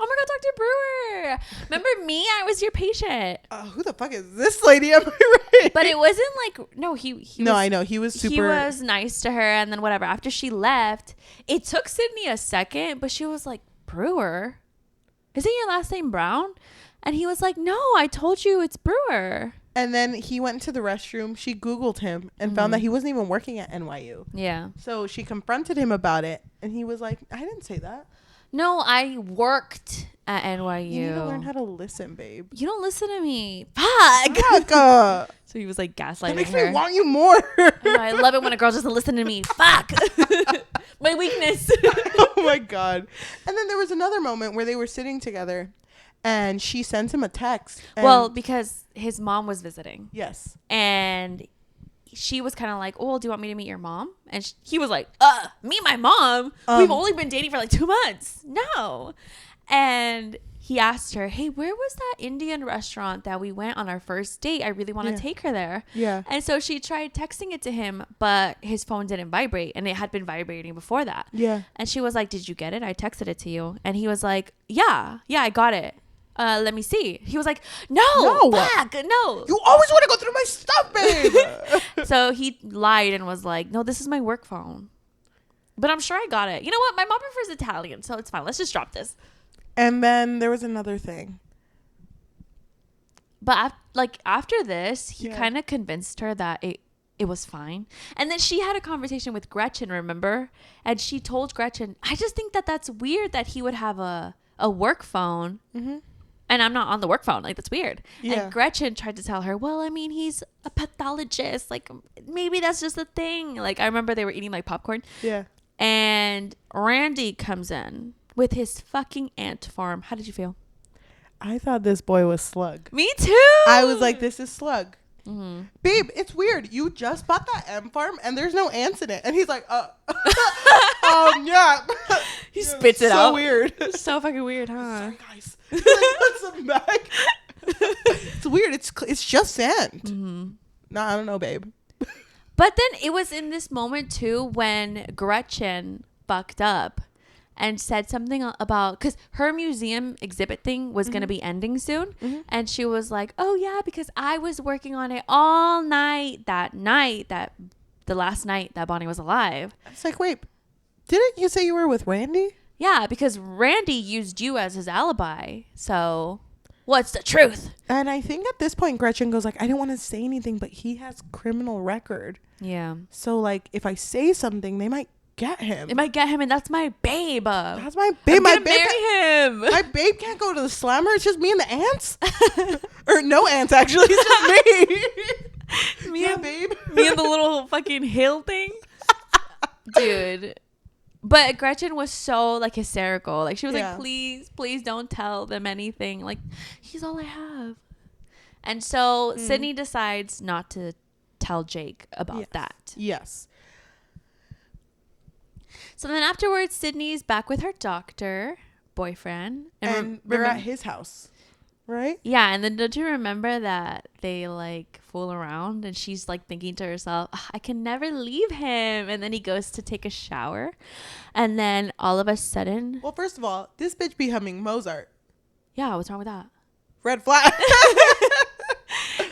Oh, my God, Dr. Brewer. Remember me? I was your patient. Who the fuck is this lady? Am I right? But it wasn't like, no, he no, I know. He was super. He was nice to her. And then whatever. After she left, it took Sydney a second, but she was like, Brewer? Isn't your last name Brown? And he was like, no, I told you it's Brewer. And then he went into the restroom. She Googled him and found that he wasn't even working at NYU. Yeah. So she confronted him about it. And he was like, I didn't say that. No, I worked at NYU. You need to learn how to listen, babe. You don't listen to me. Fuck. So he was like gaslighting her. That makes me want you more. I love it when a girl doesn't listen to me. Fuck. My weakness. Oh, my God. And then there was another moment where they were sitting together. And she sends him a text. Well, because his mom was visiting. Yes. And she was kind of like, oh, do you want me to meet your mom? And he was like, meet my mom? We've only been dating for like 2 months. No. And he asked her, hey, where was that Indian restaurant that we went on our first date? I really want to take her there. Yeah. And so she tried texting it to him, but his phone didn't vibrate, and it had been vibrating before that. Yeah. And she was like, did you get it? I texted it to you. And he was like, yeah, I got it. Let me see. He was like, no, back, no. You always want to go through my stuff, babe. So he lied and was like, no, this is my work phone. But I'm sure I got it. You know what? My mom prefers Italian, so it's fine. Let's just drop this. And then there was another thing. But after this, he kind of convinced her that it was fine. And then she had a conversation with Gretchen, remember? And she told Gretchen, I just think that that's weird that he would have a work phone. Mm-hmm. And I'm not on the work phone. Like, that's weird. Yeah. And Gretchen tried to tell her, well, I mean, he's a pathologist. Like, maybe that's just a thing. Like, I remember they were eating, like, popcorn. Yeah. And Randy comes in with his fucking ant farm. How did you feel? I thought this boy was Slug. Me too. I was like, this is Slug. Mm-hmm. Babe, it's weird. You just bought that ant farm and there's no ants in it. And he's like, yeah. He spits it out. So weird. So fucking weird, huh? Sorry, guys. He like puts them back. It's weird. It's just sand. Mm-hmm. No, I don't know, babe. But then it was in this moment too when Gretchen fucked up and said something about, because her museum exhibit thing was going to be ending soon. Mm-hmm. And she was like, oh yeah, because I was working on it all night, the last night that Bonnie was alive. I was like, wait, didn't you say you were with Randy? Yeah, because Randy used you as his alibi. So what's the truth? And I think at this point, Gretchen goes like, I didn't want to say anything, but he has criminal record. Yeah. So like, if I say something, they might get him. It might get him, and that's my babe. That's my babe. I'm gonna marry him. My babe can't go to the slammer. It's just me and the ants. Or no ants, actually. It's just me. Babe. Me and the little fucking hill thing. Dude. But Gretchen was so like hysterical. Like she was like, please don't tell them anything. Like, he's all I have. And so Sydney decides not to tell Jake about that. Yes. So then afterwards, Sydney's back with her doctor boyfriend. And they're at his house, right? Yeah. And then don't you remember that they like fool around and she's like thinking to herself, I can never leave him. And then he goes to take a shower. And then all of a sudden. Well, first of all, this bitch be humming Mozart. Yeah. What's wrong with that? Red flag.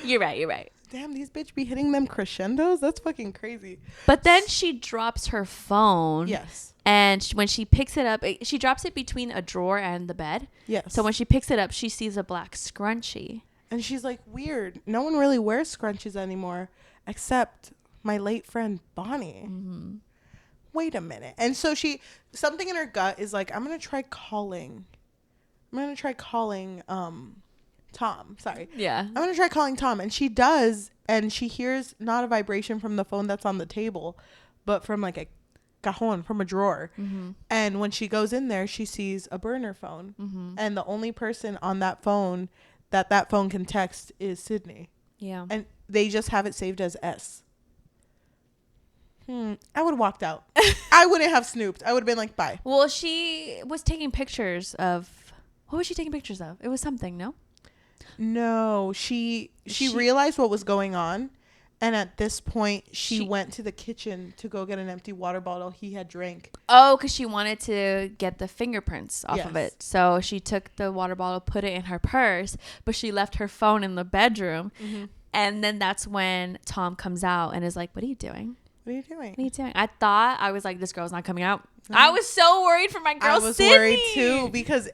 You're right. Damn, these bitch be hitting them crescendos. That's fucking crazy. But then she drops her phone. Yes. And when she picks it up, she drops it between a drawer and the bed. Yes. So when she picks it up, she sees a black scrunchie. And she's like, weird. No one really wears scrunchies anymore except my late friend Bonnie. Mm-hmm. Wait a minute. And so something in her gut is like, I'm going to try calling Tom. Sorry. Yeah. I'm going to try calling Tom. And she does. And she hears not a vibration from the phone that's on the table, but from like a cajon, from a drawer. Mm-hmm. And when she goes in there, she sees a burner phone. Mm-hmm. And the only person on that phone that phone can text is Sydney. Yeah. And they just have it saved as S. I would have walked out. I wouldn't have snooped. I would have been like, bye. Well, she was taking pictures of... What was she taking pictures of? It was something, no? No. She realized what was going on. And at this point, she went to the kitchen to go get an empty water bottle he had drank. Oh, because she wanted to get the fingerprints off of it. So she took the water bottle, put it in her purse, but she left her phone in the bedroom. Mm-hmm. And then that's when Tom comes out and is like, what are you doing? What are you doing? What are you doing? I was like, this girl's not coming out. Mm-hmm. I was so worried for my girl, I was Sydney. worried too because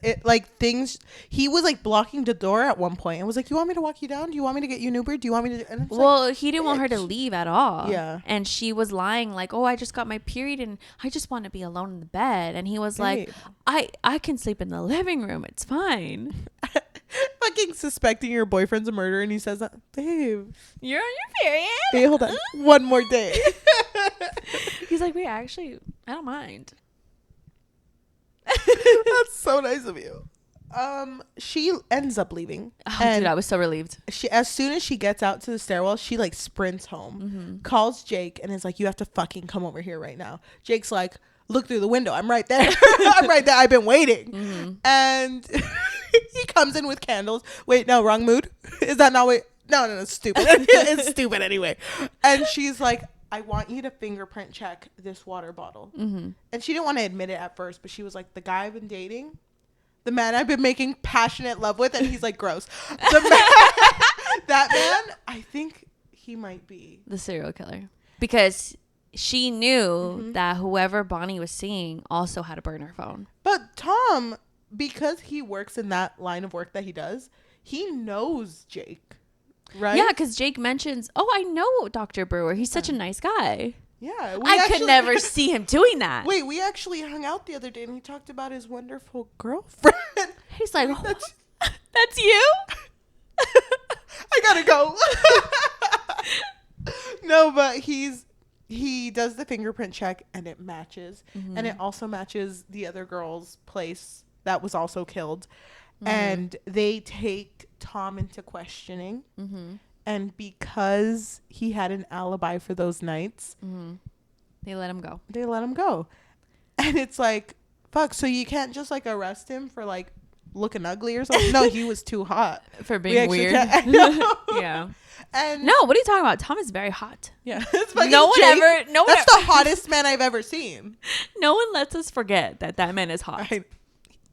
he was like blocking the door at one point and was like, you want me to walk you down? Do you want me to get you an Uber? Do you want me to? And well, he didn't want her to leave at all. Yeah. And she was lying like, oh, I just got my period and I just want to be alone in the bed. And he was like, I can sleep in the living room. It's fine. Fucking suspecting your boyfriend's a murderer and he says that, babe, you're on your period. Hey, hold on. One more day. He's like, wait, actually, I don't mind. That's so nice of you. She ends up leaving. Oh, dude, I was so relieved. As soon as she gets out to the stairwell, she like sprints home, calls Jake and is like, you have to fucking come over here right now. Jake's like, look through the window. I'm right there. I'm right there. I've been waiting. Mm-hmm. And he comes in with candles. Wait, no, wrong mood. Is that not what? No, stupid. It's stupid anyway. And she's like, I want you to fingerprint check this water bottle. Mm-hmm. And she didn't want to admit it at first, but she was like, the guy I've been dating, the man I've been making passionate love with, and he's like, gross. That man, I think he might be the serial killer. Because she knew that whoever Bonnie was seeing also had a burner phone. But Tom, because he works in that line of work that he does, he knows Jake. Right? Yeah, because Jake mentions, I know Dr. Brewer. He's such a nice guy. Yeah. I could never see him doing that. Wait, we actually hung out the other day and he talked about his wonderful girlfriend. He's like, that's you? I gotta go. No, but he does the fingerprint check and it matches. Mm-hmm. And it also matches the other girl's place that was also killed. Mm-hmm. And they take Tom into questioning. Mm-hmm. And because he had an alibi for those nights, they let him go. And it's like, fuck, so you can't just like arrest him for like looking ugly or something? No, he was too hot. For being weird. Yeah. And no, what are you talking about? Tom is very hot. Yeah. That's the hottest man I've ever seen. No one lets us forget that man is hot. Right.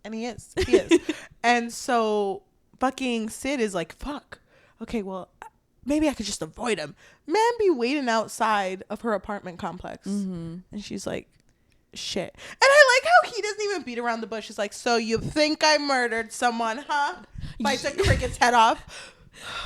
And he is. And so fucking Sid is like, fuck. Okay, well, maybe I could just avoid him. Man be waiting outside of her apartment complex. Mm-hmm. And she's like, shit. And I like how he doesn't even beat around the bush. He's like, so you think I murdered someone, huh? Bites a cricket's head off.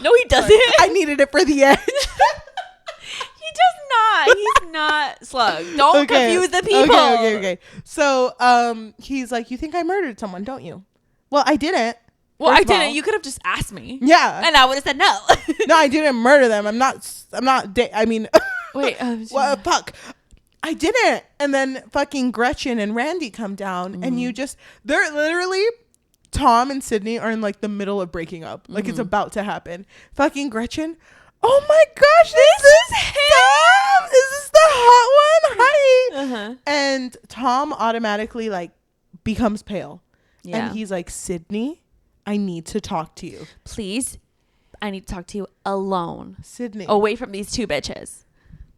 No, he doesn't. I needed it for the end. He does not. He's not Slug. Don't confuse the people. Okay. So he's like, you think I murdered someone, don't you? Well, I didn't. Well, I didn't. You could have just asked me. Yeah. And I would have said no. No, I didn't murder them. I'm not. Wait. Well, fuck. I didn't. And then fucking Gretchen and Randy come down and they're literally, Tom and Sydney are in like the middle of breaking up. Like it's about to happen. Fucking Gretchen. Oh my gosh, this is him. Is this the hot one? Hi. Uh-huh. And Tom automatically like becomes pale. Yeah. And he's like, Sydney, I need to talk to you. Please. I need to talk to you alone. Sydney. Away from these two bitches.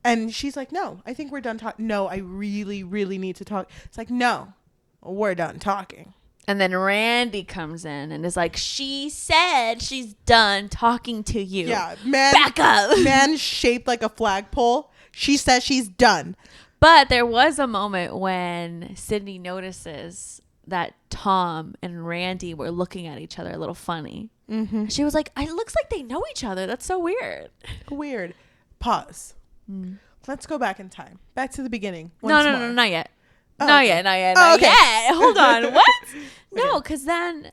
And she's like, no, I think we're done talking. No, I really, really need to talk. It's like, no, we're done talking. And then Randy comes in and is like, she said she's done talking to you. Yeah. Man, back up. Man shaped like a flagpole. She says she's done. But there was a moment when Sydney notices that Tom and Randy were looking at each other a little funny. Mm-hmm. She was like, it looks like they know each other. That's so weird. Weird. Pause. Let's go back in time. Back to the beginning. No, not yet. Not yet. Hold on. What? No, because then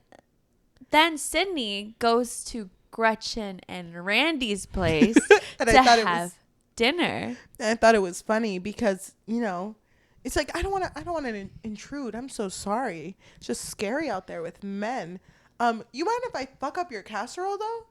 Sydney goes to Gretchen and Randy's place to have dinner. And I thought it was funny because, it's like, I don't want to intrude. I'm so sorry. It's just scary out there with men. You mind if I fuck up your casserole though?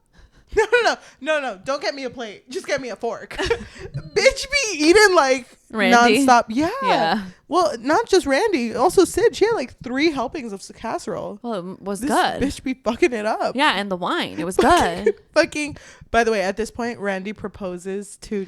No. Don't get me a plate. Just get me a fork. Bitch be eating like Randy? nonstop. Yeah. Well, not just Randy. Also Sid. She had like 3 helpings of casserole. Well, it was good. Bitch be fucking it up. Yeah, and the wine. It was good. Fucking. By the way, at this point, Randy proposes to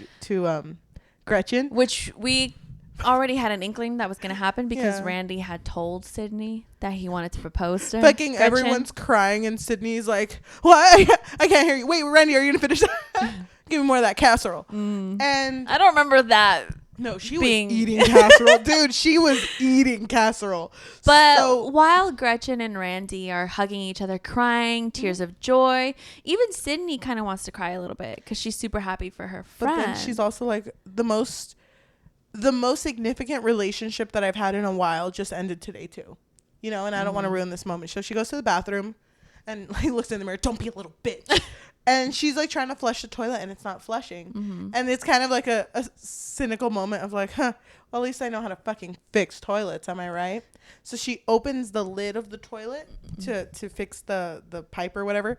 Gretchen. Which we already had an inkling that was going to happen because Randy had told Sydney that he wanted to propose to fucking Gretchen. Everyone's crying and Sydney's like, what? I can't hear you. Wait, Randy, are you going to finish that? Give me more of that casserole. And I don't remember that. No, she was eating casserole. Dude, she was eating casserole. But while Gretchen and Randy are hugging each other, crying, tears of joy, even Sydney kind of wants to cry a little bit because she's super happy for her friend. But then she's also like, the most significant relationship that I've had in a while just ended today too. And I don't want to ruin this moment. So she goes to the bathroom and like looks in the mirror, don't be a little bitch. And she's like trying to flush the toilet and it's not flushing. Mm-hmm. And it's kind of like a cynical moment of like, well, at least I know how to fucking fix toilets. Am I right? So she opens the lid of the toilet to fix the pipe or whatever.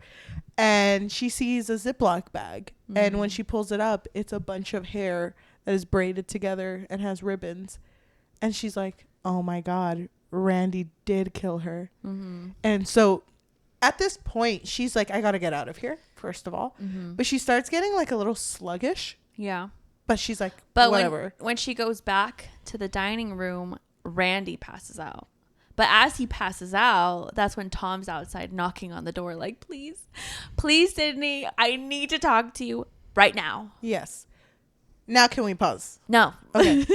And she sees a Ziploc bag. Mm-hmm. And when she pulls it up, it's a bunch of hair that is braided together and has ribbons. And she's like, oh my God, Randy did kill her. Mm-hmm. And so at this point, she's like, I gotta get out of here, first of all. But she starts getting like a little sluggish. Yeah. But she's like, but whatever. When she goes back to the dining room, Randy passes out. But as he passes out, that's when Tom's outside knocking on the door like, please, Sydney, I need to talk to you right now. Yes. Now can we pause? No. Okay.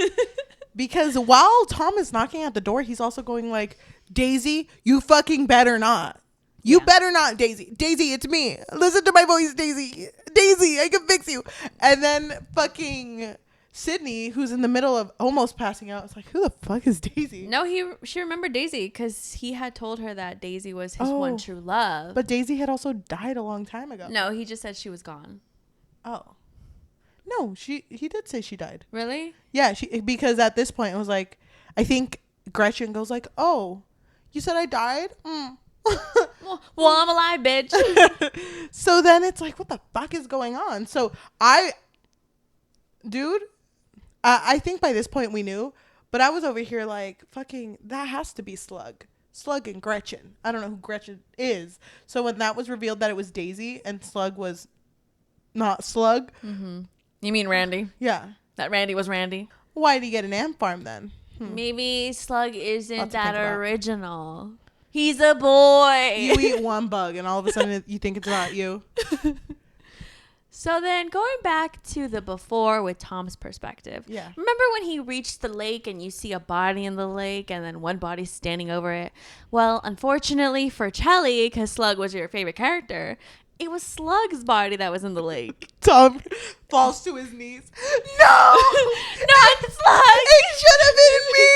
Because while Tom is knocking at the door, he's also going like, Daisy, you fucking better not. You better not, Daisy. Daisy, it's me. Listen to my voice, Daisy. Daisy, I can fix you. And then fucking Sydney, who's in the middle of almost passing out, is like, who the fuck is Daisy? No, she remembered Daisy because he had told her that Daisy was his one true love. But Daisy had also died a long time ago. No, he just said she was gone. Oh. No, he did say she died. Really? Yeah, because at this point it was like, I think Gretchen goes like, oh, you said I died? Well, I'm alive, bitch. So then it's like, what the fuck is going on? So I think by this point we knew, but I was over here like, fucking, that has to be Slug and Gretchen. I don't know who Gretchen is. So when that was revealed that it was Daisy and Slug was not Slug. Mm-hmm. You mean Randy? Yeah. That Randy was Randy. Why did he get an ant farm then? Maybe Slug isn't that original. He's a boy. You eat one bug and all of a sudden you think it's about you. So then going back to the before with Tom's perspective. Yeah. Remember when he reached the lake and you see a body in the lake and then one body standing over it? Well, unfortunately for Cheli, because Slug was your favorite character, it was Slug's body that was in the lake. Tom falls to his knees. No! Not Slug! It should have been me!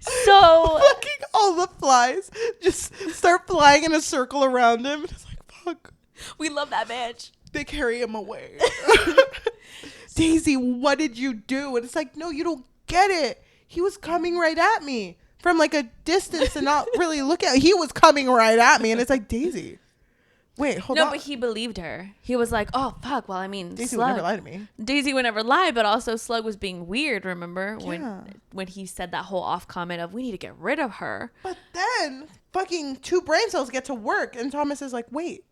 So... Fucking all the flies just start flying in a circle around him. And it's like, fuck. We love that bitch. They carry him away. Daisy, what did you do? And it's like, no, you don't get it. He was coming right at me. From like a distance and not really look at. He was coming right at me, and it's like, Daisy, wait, hold on. No, but he believed her. He was like, oh fuck. Well, I mean, Daisy Slug would never lie to me. Daisy would never lie, but also Slug was being weird. Remember when he said that whole off comment of we need to get rid of her. But then fucking two brain cells get to work, and Thomas is like, wait,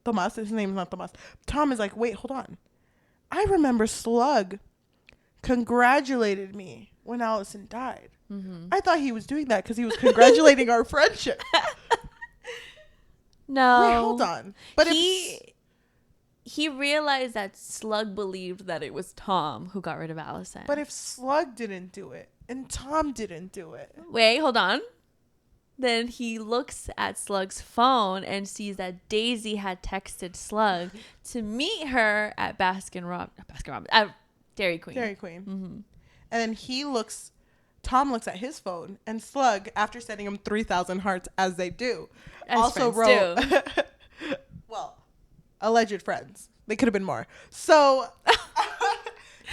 Thomas. His name's not Thomas. Tom is like, wait, hold on. I remember Slug congratulated me when Allison died. Mm-hmm. I thought he was doing that because he was congratulating our friendship. No. Wait, hold on. But he realized that Slug believed that it was Tom who got rid of Allison. But if Slug didn't do it and Tom didn't do it. Wait, hold on. Then he looks at Slug's phone and sees that Daisy had texted Slug to meet her at Dairy Queen. Dairy Queen. Mm-hmm. And then Tom looks at his phone, and Slug, after sending him 3,000 hearts, as they do, also wrote, well, alleged friends. They could have been more. So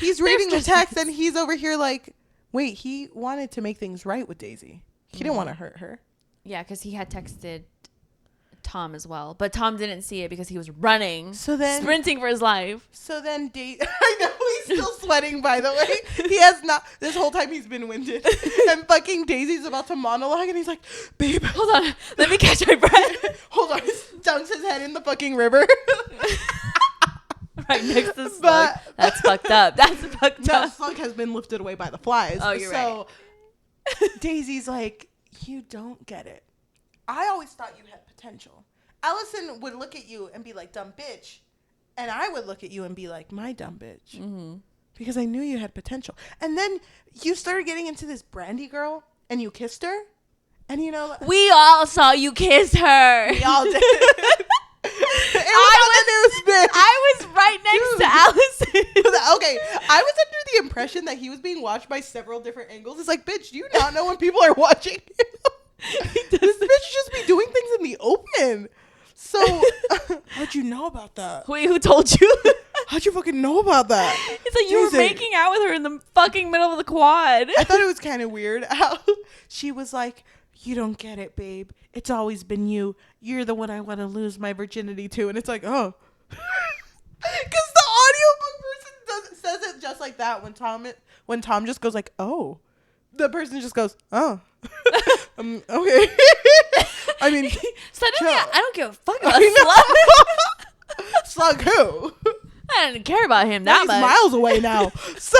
he's reading the text, and he's over here like, wait, he wanted to make things right with Daisy. He didn't want to hurt her. Yeah, because he had texted Tom as well, but Tom didn't see it because he was running, sprinting for his life. So then I know he's still sweating, by the way. He has not, this whole time he's been winded. And fucking Daisy's about to monologue and he's like, babe, hold on, let me catch my breath. Hold on, he dunks his head in the fucking river. Right next to Slug. That's fucked up. No, Slug has been lifted away by the flies. Oh, you're right. Daisy's like, you don't get it. I always thought you had potential. Allison would look at you and be like, dumb bitch. And I would look at you and be like, my dumb bitch. Mm-hmm. Because I knew you had potential. And then you started getting into this Brandy girl and you kissed her. And you know, we all saw you kiss her. We all did. I was right next to Allison. Okay, I was under the impression that he was being watched by several different angles. It's like, bitch, do you not know when people are watching you? This bitch just be doing things in the open. So, how'd you know about that? Wait, who told you? How'd you fucking know about that? It's like you were making out with her in the fucking middle of the quad. I thought it was kind of weird how she was like, you don't get it, babe. It's always been you. You're the one I want to lose my virginity to. And it's like, oh. Because the audiobook person says it just like that when Tom just goes like, oh. The person just goes, oh. Okay. I mean, suddenly I don't give a fuck about Slug. Slug who? I didn't care about him that much. He's miles away now. So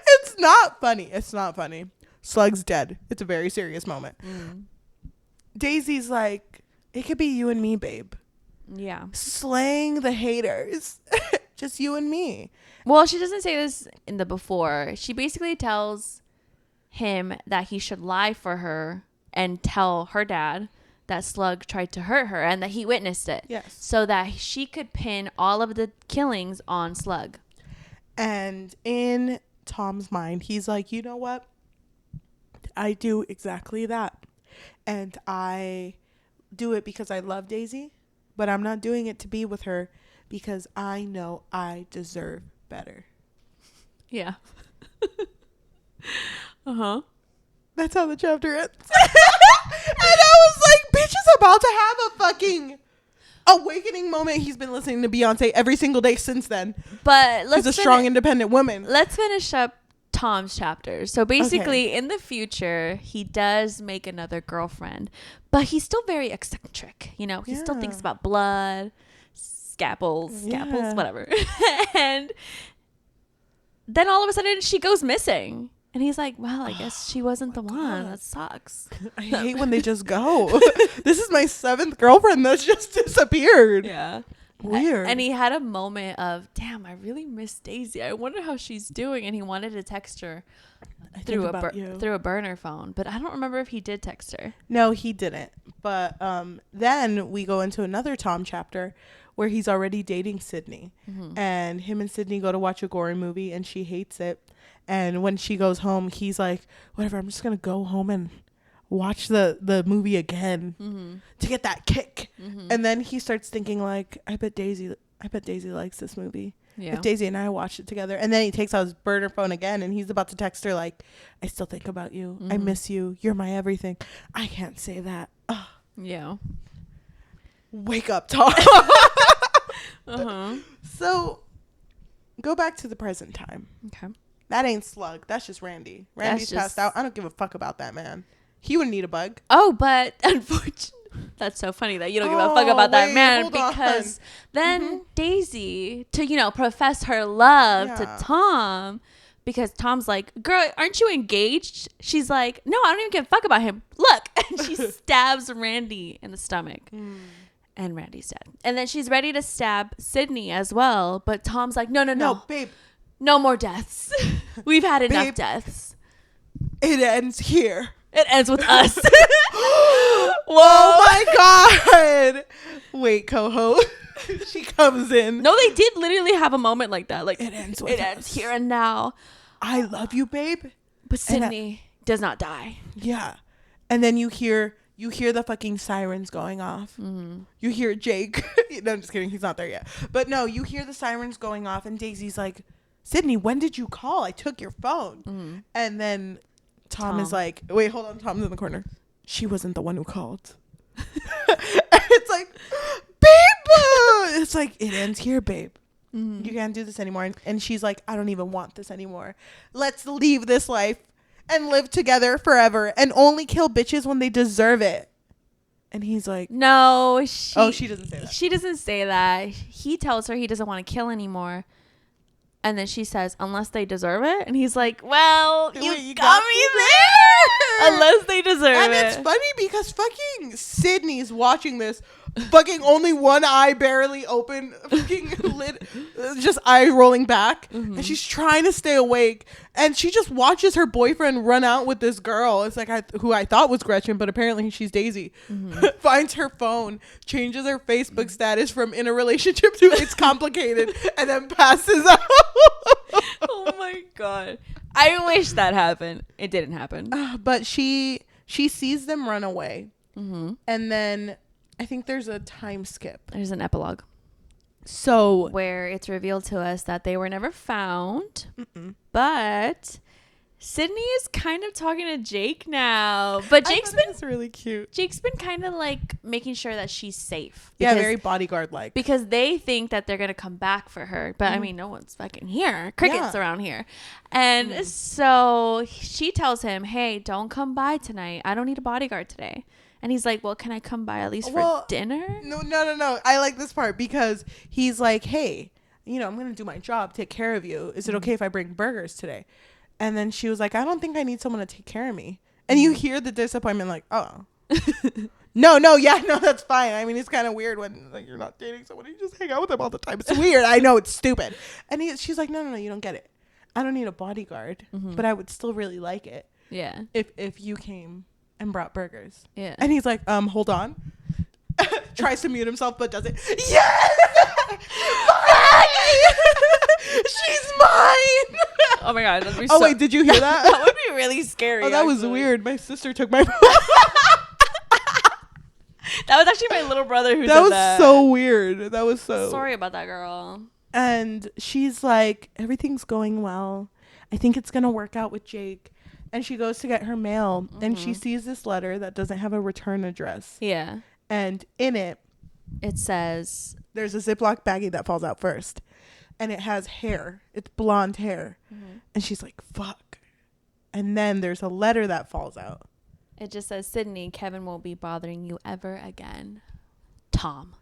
it's not funny. It's not funny. Slug's dead. It's a very serious moment. Daisy's like, it could be you and me, babe. Yeah. Slaying the haters. Just you and me. Well, she doesn't say this in the before. She basically tells him that he should lie for her and tell her dad that Slug tried to hurt her and that he witnessed it. Yes. So that she could pin all of the killings on Slug. And in Tom's mind, he's like, you know what? I do exactly that. And I do it because I love Daisy, but I'm not doing it to be with her because I know I deserve better. Yeah. Uh-huh. That's how the chapter ends. And I was like, bitch is about to have a fucking awakening moment. He's been listening to Beyonce every single day since then. But she's a strong, independent woman. Let's finish up Tom's chapter. So basically, in the future, he does make another girlfriend, but he's still very eccentric. You know, he still thinks about blood, scalpels, whatever. And then all of a sudden, she goes missing. And he's like, well, I guess she wasn't the one. That sucks. I hate when they just go. This is my 7th girlfriend that's just disappeared. Yeah. Weird. And he had a moment of, damn, I really miss Daisy. I wonder how she's doing. And he wanted to text her through a burner phone. But I don't remember if he did text her. No, he didn't. But then we go into another Tom chapter where he's already dating Sydney. Mm-hmm. And him and Sydney go to watch a gory movie and she hates it. And when she goes home, he's like, whatever, I'm just going to go home and watch the movie again to get that kick. Mm-hmm. And then he starts thinking like, I bet Daisy likes this movie. Yeah. If Daisy and I watched it together. And then he takes out his burner phone again and he's about to text her like, I still think about you. I miss you. You're my everything. I can't say that. Ugh. Yeah. Wake up, Tom. Uh-huh. So go back to the present time. Okay. That ain't Slug. That's just Randy. Randy's passed out. I don't give a fuck about that man. He wouldn't need a bug. Oh, but unfortunately, that's so funny that you don't give a fuck about that man because then Daisy, to, profess her love to Tom, because Tom's like, girl, aren't you engaged? She's like, no, I don't even give a fuck about him. Look. And she stabs Randy in the stomach. And Randy's dead. And then she's ready to stab Sydney as well. But Tom's like, no, babe. No more deaths. We've had enough deaths. It ends here. It ends with us. Oh my God. Wait, Coho. She comes in. No, they did literally have a moment like that. Like, it ends with us. Ends here and now. I love you, babe. But Sydney does not die. Yeah. And then you hear the fucking sirens going off. Mm-hmm. You hear Jake. No, I'm just kidding. He's not there yet. But no, you hear the sirens going off and Daisy's like, Sydney, when did you call? I took your phone. Mm-hmm. And then Tom is like, wait, hold on. Tom's in the corner. She wasn't the one who called. It's like, babe. It's like, it ends here, babe. Mm-hmm. You can't do this anymore. And she's like, I don't even want this anymore. Let's leave this life and live together forever and only kill bitches when they deserve it. And he's like, no. She doesn't say that. She doesn't say that. He tells her he doesn't want to kill anymore. And then she says, unless they deserve it. And he's like, well, you got me there. Unless they deserve it. And it's funny because fucking Sydney's watching this. Fucking only one eye barely open. Fucking lid. Just eye rolling back. Mm-hmm. And she's trying to stay awake. And she just watches her boyfriend run out with this girl. It's like who I thought was Gretchen, but apparently she's Daisy. Mm-hmm. Finds her phone. Changes her Facebook status from in a relationship to it's complicated. And then passes out. Oh my God. I wish that happened. It didn't happen. But she sees them run away. Mm-hmm. And then I think there's a time skip. There's an epilogue. So where it's revealed to us that they were never found, but Sydney is kind of talking to Jake now, but Jake's been really cute. Jake's been kind of like making sure that she's safe. Yeah, very bodyguard like. Because they think that they're gonna come back for her, but I mean, no one's fucking here. Crickets around here, and so she tells him, "Hey, don't come by tonight. I don't need a bodyguard today." And he's like, "Well, can I come by at least for dinner?" No. I like this part because he's like, "Hey, I'm going to do my job, take care of you. Is it okay if I bring burgers today?" And then she was like, "I don't think I need someone to take care of me." And you hear the disappointment like, "Oh, no, that's fine. I mean, it's kind of weird when like you're not dating someone, you just hang out with them all the time. It's weird. I know, it's stupid." And she's like, no, you don't get it. I don't need a bodyguard, but I would still really like it. Yeah. If you came and brought burgers. Yeah. And he's like, hold on. Tries to mute himself, but doesn't. Yes! She's mine! Oh my God. That'd be wait, did you hear that? That would be really scary. Oh, that was weird. My sister took my phone. That was actually my little brother who said that. That was so weird. That was so... Sorry about that, girl. And she's like, everything's going well. I think it's going to work out with Jake. And she goes to get her mail, and she sees this letter that doesn't have a return address. Yeah. And in it says... There's a Ziploc baggie that falls out first. And it has hair. It's blonde hair. And she's like, fuck. And then there's a letter that falls out. It just says, "Sydney, Kevin won't be bothering you ever again. Tom."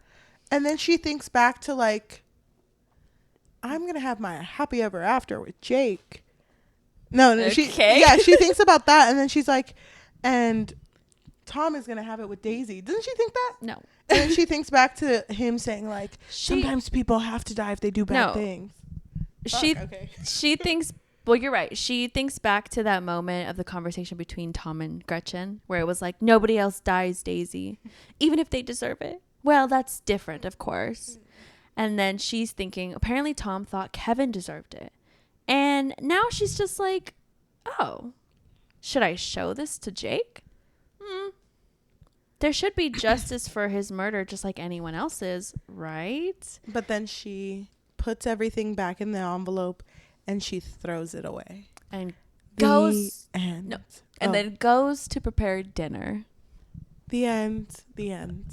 And then she thinks back to like, I'm going to have my happy ever after with Jake. No, okay. she thinks about that. And then she's like, and Tom is going to have it with Daisy. Doesn't she think that? No. And then she thinks back to him saying like, sometimes people have to die if they do bad things. She thinks, well, you're right. She thinks back to that moment of the conversation between Tom and Gretchen where it was like, nobody else dies, Daisy, even if they deserve it. Well, that's different, of course. And then she's thinking, apparently Tom thought Kevin deserved it. And now she's just like, oh, should I show this to Jake? There should be justice for his murder just like anyone else's, right? But then she puts everything back in the envelope and she throws it away. And goes... And then goes to prepare dinner. The end. Can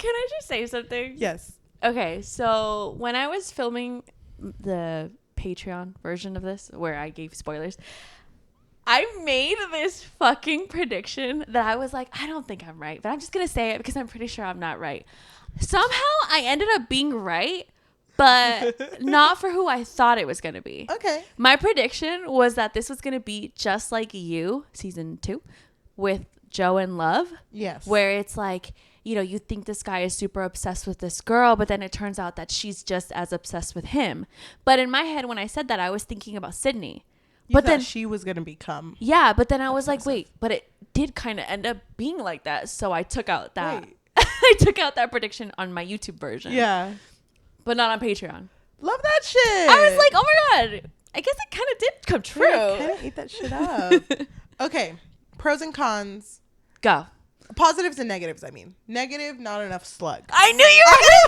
I just say something? Yes. Okay, so when I was filming the Patreon version of this, where I gave spoilers, I made this fucking prediction that I was like, I don't think I'm right, but I'm just going to say it because I'm pretty sure I'm not right. Somehow I ended up being right, but not for who I thought it was going to be. Okay. My prediction was that this was going to be just like You, season 2, with Joe and Love. Yes. Where it's like, you think this guy is super obsessed with this girl, but then it turns out that she's just as obsessed with him. But in my head, when I said that, I was thinking about Sydney. But then she was going to become. Yeah, but then I was like, wait, but it did kind of end up being like that. So I took out that. I took out that prediction on my YouTube version. Yeah. But not on Patreon. Love that shit. I was like, oh my God. I guess it kind of did come true. I kind of ate that shit up. Okay. Pros and cons. Go. Positives and negatives, I mean. Negative, not enough slug. I knew you were going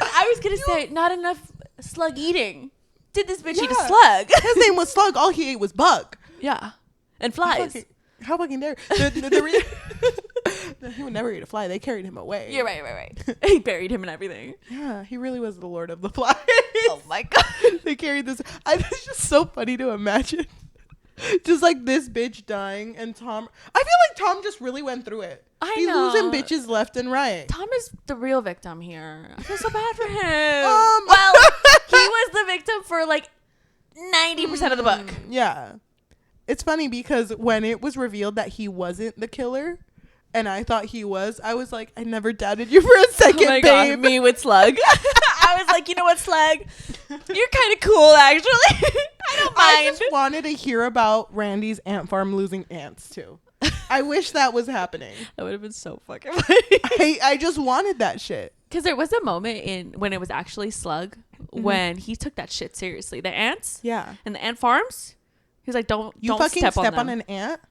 to I was going to say, not enough slug eating. Did this bitch eat a slug? His name was Slug. All he ate was bug. Yeah. And flies. How fucking dare he would never eat a fly. They carried him away. You're right. He buried him and everything. Yeah, he really was the Lord of the Flies. Oh my God. They carried this. It's just so funny to imagine. Just like this bitch dying and Tom. I feel like Tom just really went through it. He's losing bitches left and right. Tom is the real victim here. I feel so bad for him. Well, he was the victim for like 90% of the book. Yeah. It's funny because when it was revealed that he wasn't the killer and I thought he was, I was like, I never doubted you for a second, oh my babe. God, me with Slug. I was like, you know what, Slug? You're kind of cool, actually. I don't mind. I just wanted to hear about Randy's ant farm losing ants, too. I wish that was happening. That would have been so fucking funny. I just wanted that shit. Because there was a moment when it was actually Slug when he took that shit seriously. The ants? Yeah. And the ant farms? He was like, don't fucking step on an ant?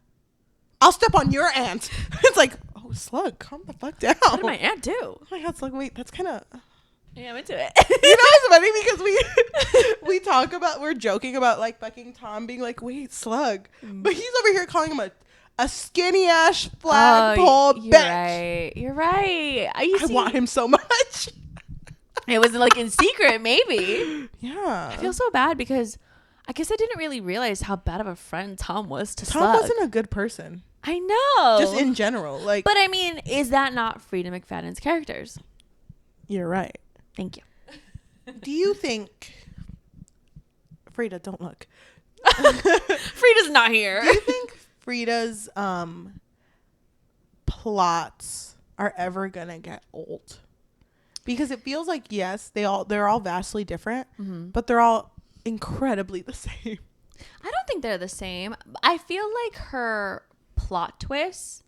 I'll step on your ant. It's like, oh, Slug, calm the fuck down. What did my aunt do? Oh my God, Slug, wait, that's kind of... Yeah, I'm into it. It's funny because we're joking about like fucking Tom being like, wait, slug. But he's over here calling him a skinny ass flagpole bitch. You're right. I want him so much. It was like in secret, maybe. Yeah. I feel so bad because I guess I didn't really realize how bad of a friend Tom was to Slug. Tom wasn't a good person. I know. Just in general. Like, but I mean, is that not Freida McFadden's characters? You're right. Thank you. Do you think... Freida, don't look. Freida's not here. Do you think Freida's plots are ever gonna get old? Because it feels like, yes, they're all vastly different, but they're all incredibly the same. I don't think they're the same. I feel like her plot twists,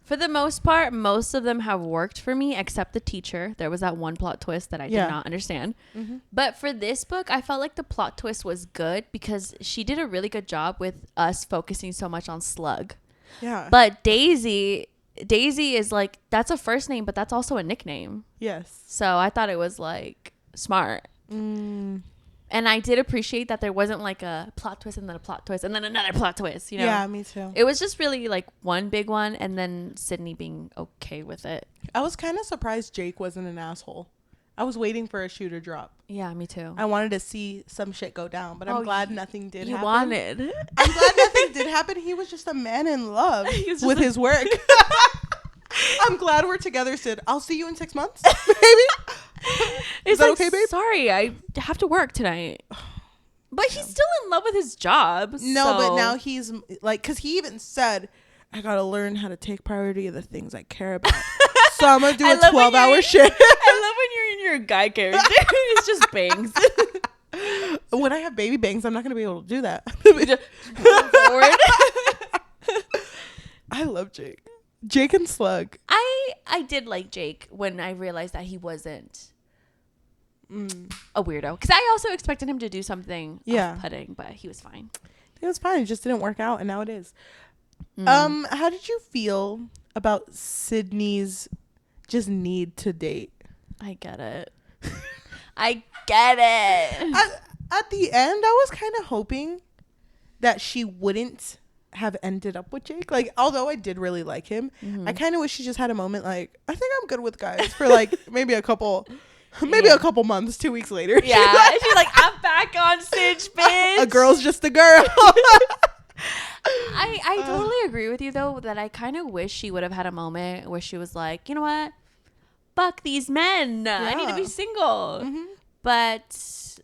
for the most part, most of them have worked for me, except the teacher. There was that one plot twist that I did not understand. Mm-hmm. But for this book, I felt like the plot twist was good because she did a really good job with us focusing so much on Slug. Yeah. But Daisy is like, that's a first name, but that's also a nickname. Yes. So I thought it was like smart. And I did appreciate that there wasn't like a plot twist and then a plot twist and then another plot twist, you know? Yeah, me too. It was just really like one big one and then Sydney being okay with it. I was kind of surprised Jake wasn't an asshole. I was waiting for a shoe to drop. Yeah, me too. I wanted to see some shit go down, but I'm glad nothing did happen. Wanted. I'm glad nothing did happen. He was just a man in love with his work. I'm glad we're together, Sid. I'll see you in 6 months, maybe. Is that okay, babe? Sorry, I have to work tonight. But he's still in love with his job. No, but now he's like, because he even said, I got to learn how to take priority of the things I care about. So I'm going to do a 12-hour shift. I love when you're in your guy character. It's just bangs. When I have baby bangs, I'm not going to be able to do that. Forward. I love Jake. Jake and Slug. I did like Jake when I realized that he wasn't a weirdo. Because I also expected him to do something off-putting, but he was fine. It was fine. It just didn't work out, and now it is. How did you feel about Sydney's just need to date? I get it. I get it. At the end, I was kind of hoping that she wouldn't have ended up with Jake. Like, although I did really like him, I kind of wish she just had a moment like, I think I'm good with guys for like maybe a couple months, 2 weeks later. Yeah. She's like, I'm back on Sitch, bitch. A girl's just a girl. I totally agree with you though, that I kind of wish she would have had a moment where she was like, you know what? Fuck these men. Yeah. I need to be single. But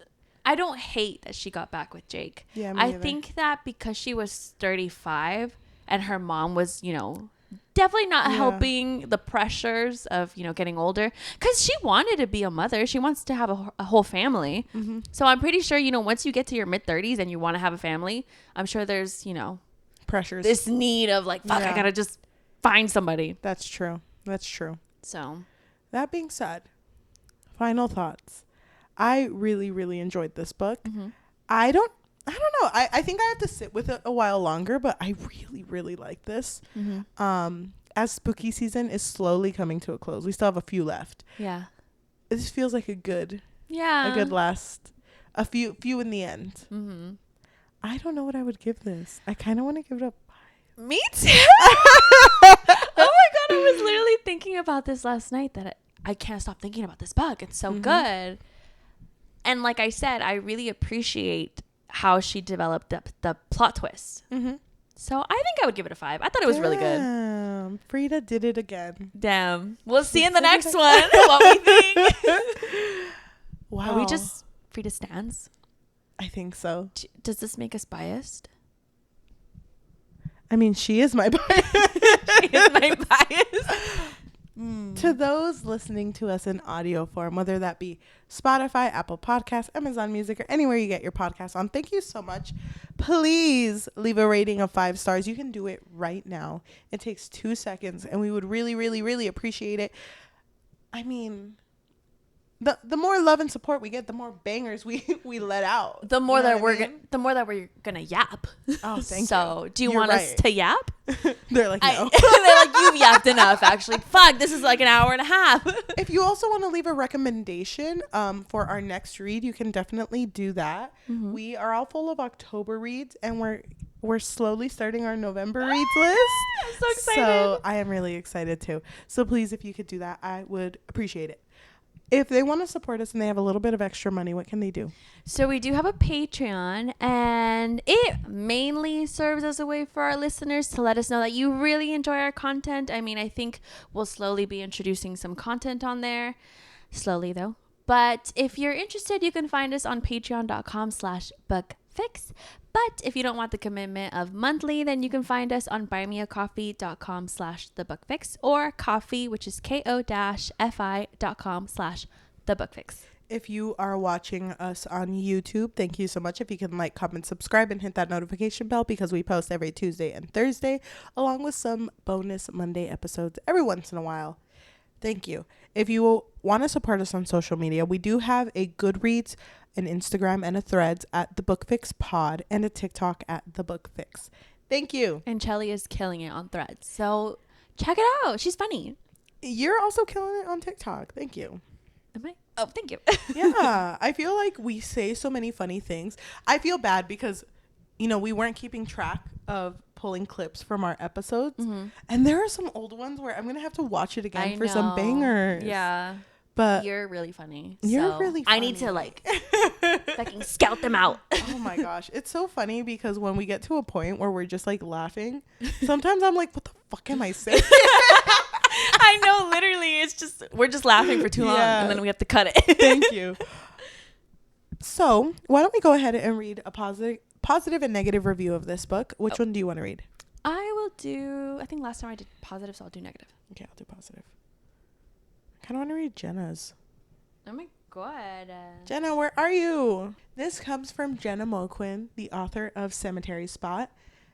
I don't hate that she got back with Jake. Yeah, I think that because she was 35 and her mom was, you know, definitely not helping the pressures of, you know, getting older, because she wanted to be a mother. She wants to have a whole family. So I'm pretty sure, you know, once you get to your mid 30s and you want to have a family, I'm sure there's, you know, pressures, this need of like, fuck, I gotta just find somebody. That's true. So that being said, final thoughts. I really, really enjoyed this book. I don't know. I think I have to sit with it a while longer, but I really, really like this. As spooky season is slowly coming to a close, we still have a few left. Yeah. This feels like a good last, a few in the end. I don't know what I would give this. I kind of want to give it a 5. Me too. Oh my God. I was literally thinking about this last night that I can't stop thinking about this book. It's so good. And like I said, I really appreciate how she developed the plot twist. So I think I would give it a 5. I thought it was really good. Freida did it again. Damn. We'll see in the next one what we think. Wow. Are we just Freida stans? I think so. Does this make us biased? I mean, she is my bias. She is my bias. To those listening to us in audio form, whether that be Spotify, Apple Podcasts, Amazon Music, or anywhere you get your podcasts on, thank you so much. Please leave a rating of 5 stars. You can do it right now. It takes 2 seconds, and we would really, really, really appreciate it. I mean, the more love and support we get, the more bangers we let out. The more that we're gonna yap. Oh, thank you. So, do you want us to yap? They're like, no. They're like, you've yapped enough. Actually, fuck, this is like an hour and a half. If you also want to leave a recommendation for our next read, you can definitely do that. Mm-hmm. We are all full of October reads, and we're slowly starting our November reads list. I'm so excited. So I am really excited too. So please, if you could do that, I would appreciate it. If they want to support us and they have a little bit of extra money, what can they do? So we do have a Patreon, and it mainly serves as a way for our listeners to let us know that you really enjoy our content. I mean, I think we'll slowly be introducing some content on there. Slowly, though. But if you're interested, you can find us on patreon.com/bookfix. But if you don't want the commitment of monthly, then you can find us on buymeacoffee.com/thebookfix or coffee, which is ko-fi.com/thebookfix. If you are watching us on YouTube, thank you so much. If you can like, comment, subscribe, and hit that notification bell, because we post every Tuesday and Thursday, along with some bonus Monday episodes every once in a while. Thank you. If you want to support us on social media, we do have a Goodreads, an Instagram, and a Threads at The Book Fix Pod, and a TikTok at The Book Fix. Thank you. And Cheli is killing it on Threads, so check it out. She's funny. You're also killing it on TikTok. Thank you. Am I? Oh, thank you. Yeah, I feel like we say so many funny things. I feel bad because, we weren't keeping track of pulling clips from our episodes. Mm-hmm. And there are some old ones where I'm going to have to watch it again for some bangers. Yeah. But you're really funny. You're really funny. I need to fucking scout them out. Oh my gosh. It's so funny because when we get to a point where we're just like laughing, sometimes I'm like, what the fuck am I saying? I know, literally. It's just, we're just laughing for too long and then we have to cut it. Thank you. So why don't we go ahead and read a positive and negative review of this book. Which one do you want to read? I will do, I think last time I did positive, so I'll do negative. Okay, I'll do positive. I kind of want to read Jenna's. Oh my god. Jenna, where are you? This comes from Jenna Moquin, the author of Cemetery Spot,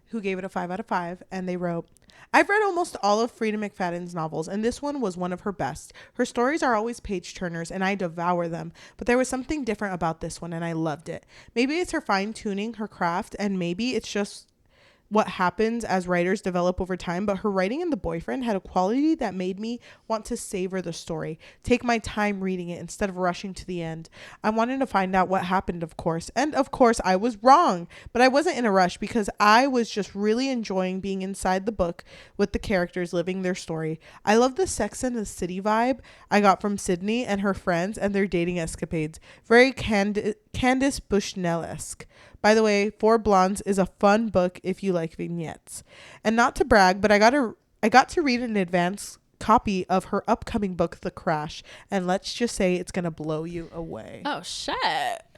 who gave it a 5 out of 5. And they wrote, I've read almost all of Freida McFadden's novels, and this one was one of her best. Her stories are always page turners, and I devour them. But there was something different about this one, and I loved it. Maybe it's her fine-tuning her craft, and maybe it's just what happens as writers develop over time, but her writing in The Boyfriend had a quality that made me want to savor the story, take my time reading it instead of rushing to the end. I wanted to find out what happened, of course, and of course I was wrong, but I wasn't in a rush because I was just really enjoying being inside the book with the characters living their story. I love the Sex and the City vibe I got from Sydney and her friends and their dating escapades. Very Candice Bushnell-esque. By the way, Four Blondes is a fun book if you like vignettes. And not to brag, but I got to read an advance copy of her upcoming book, The Crash, and let's just say it's going to blow you away. Oh, shit.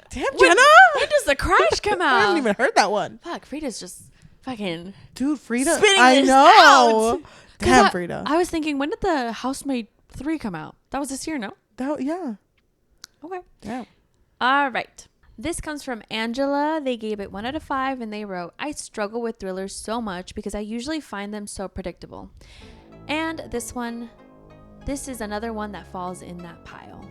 Damn, Jenna! When does The Crash come out? I haven't even heard that one. Fuck, Freida's just fucking... Dude, Freida, spitting I this know. Out. Damn, Freida. I was thinking, when did The Housemaid 3 come out? That was this year, no? Yeah. Okay. Yeah. All right. This comes from Angela. They gave it 1 out of 5 and they wrote, I struggle with thrillers so much because I usually find them so predictable. And this is another one that falls in that pile.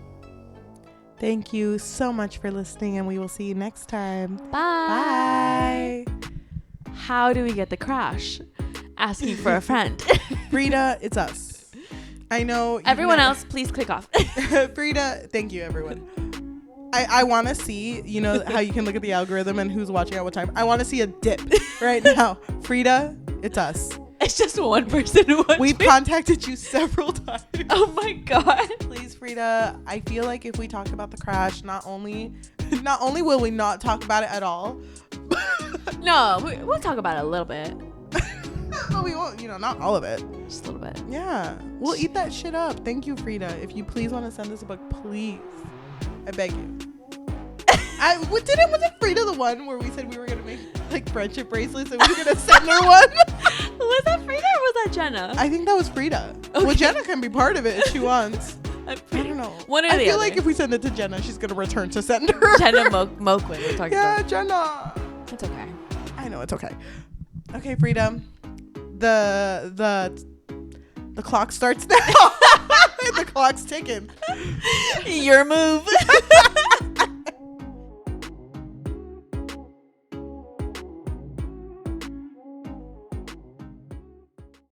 Thank you so much for listening, and we will see you next time. Bye. Bye. How do we get the crash? Asking for a friend. Freida, it's us. I know. Everyone else, please click off. Freida, thank you, everyone. I want to see, how you can look at the algorithm and who's watching at what time. I want to see a dip right now. Freida, it's us. It's just one person watching. We've contacted you several times. Oh my god. Please, Freida, I feel like if we talk about the crash, not only will we not talk about it at all. No, we'll talk about it a little bit. But we won't, not all of it. Just a little bit. Yeah. We'll eat that shit up. Thank you, Freida. If you please want to send us a book, please. I beg you. Was it Freida the one where we said we were gonna make like friendship bracelets and we were gonna send her one? Was that Freida or was that Jenna? I think that was Freida. Okay. Well, Jenna can be part of it if she wants. I don't know. One or the other. I feel like if we send it to Jenna, she's gonna return to send her. Jenna Moquin. We're talking about. Yeah, Jenna. It's okay. I know it's okay. Okay, Freida. The clock starts now. The clock's ticking. Your move.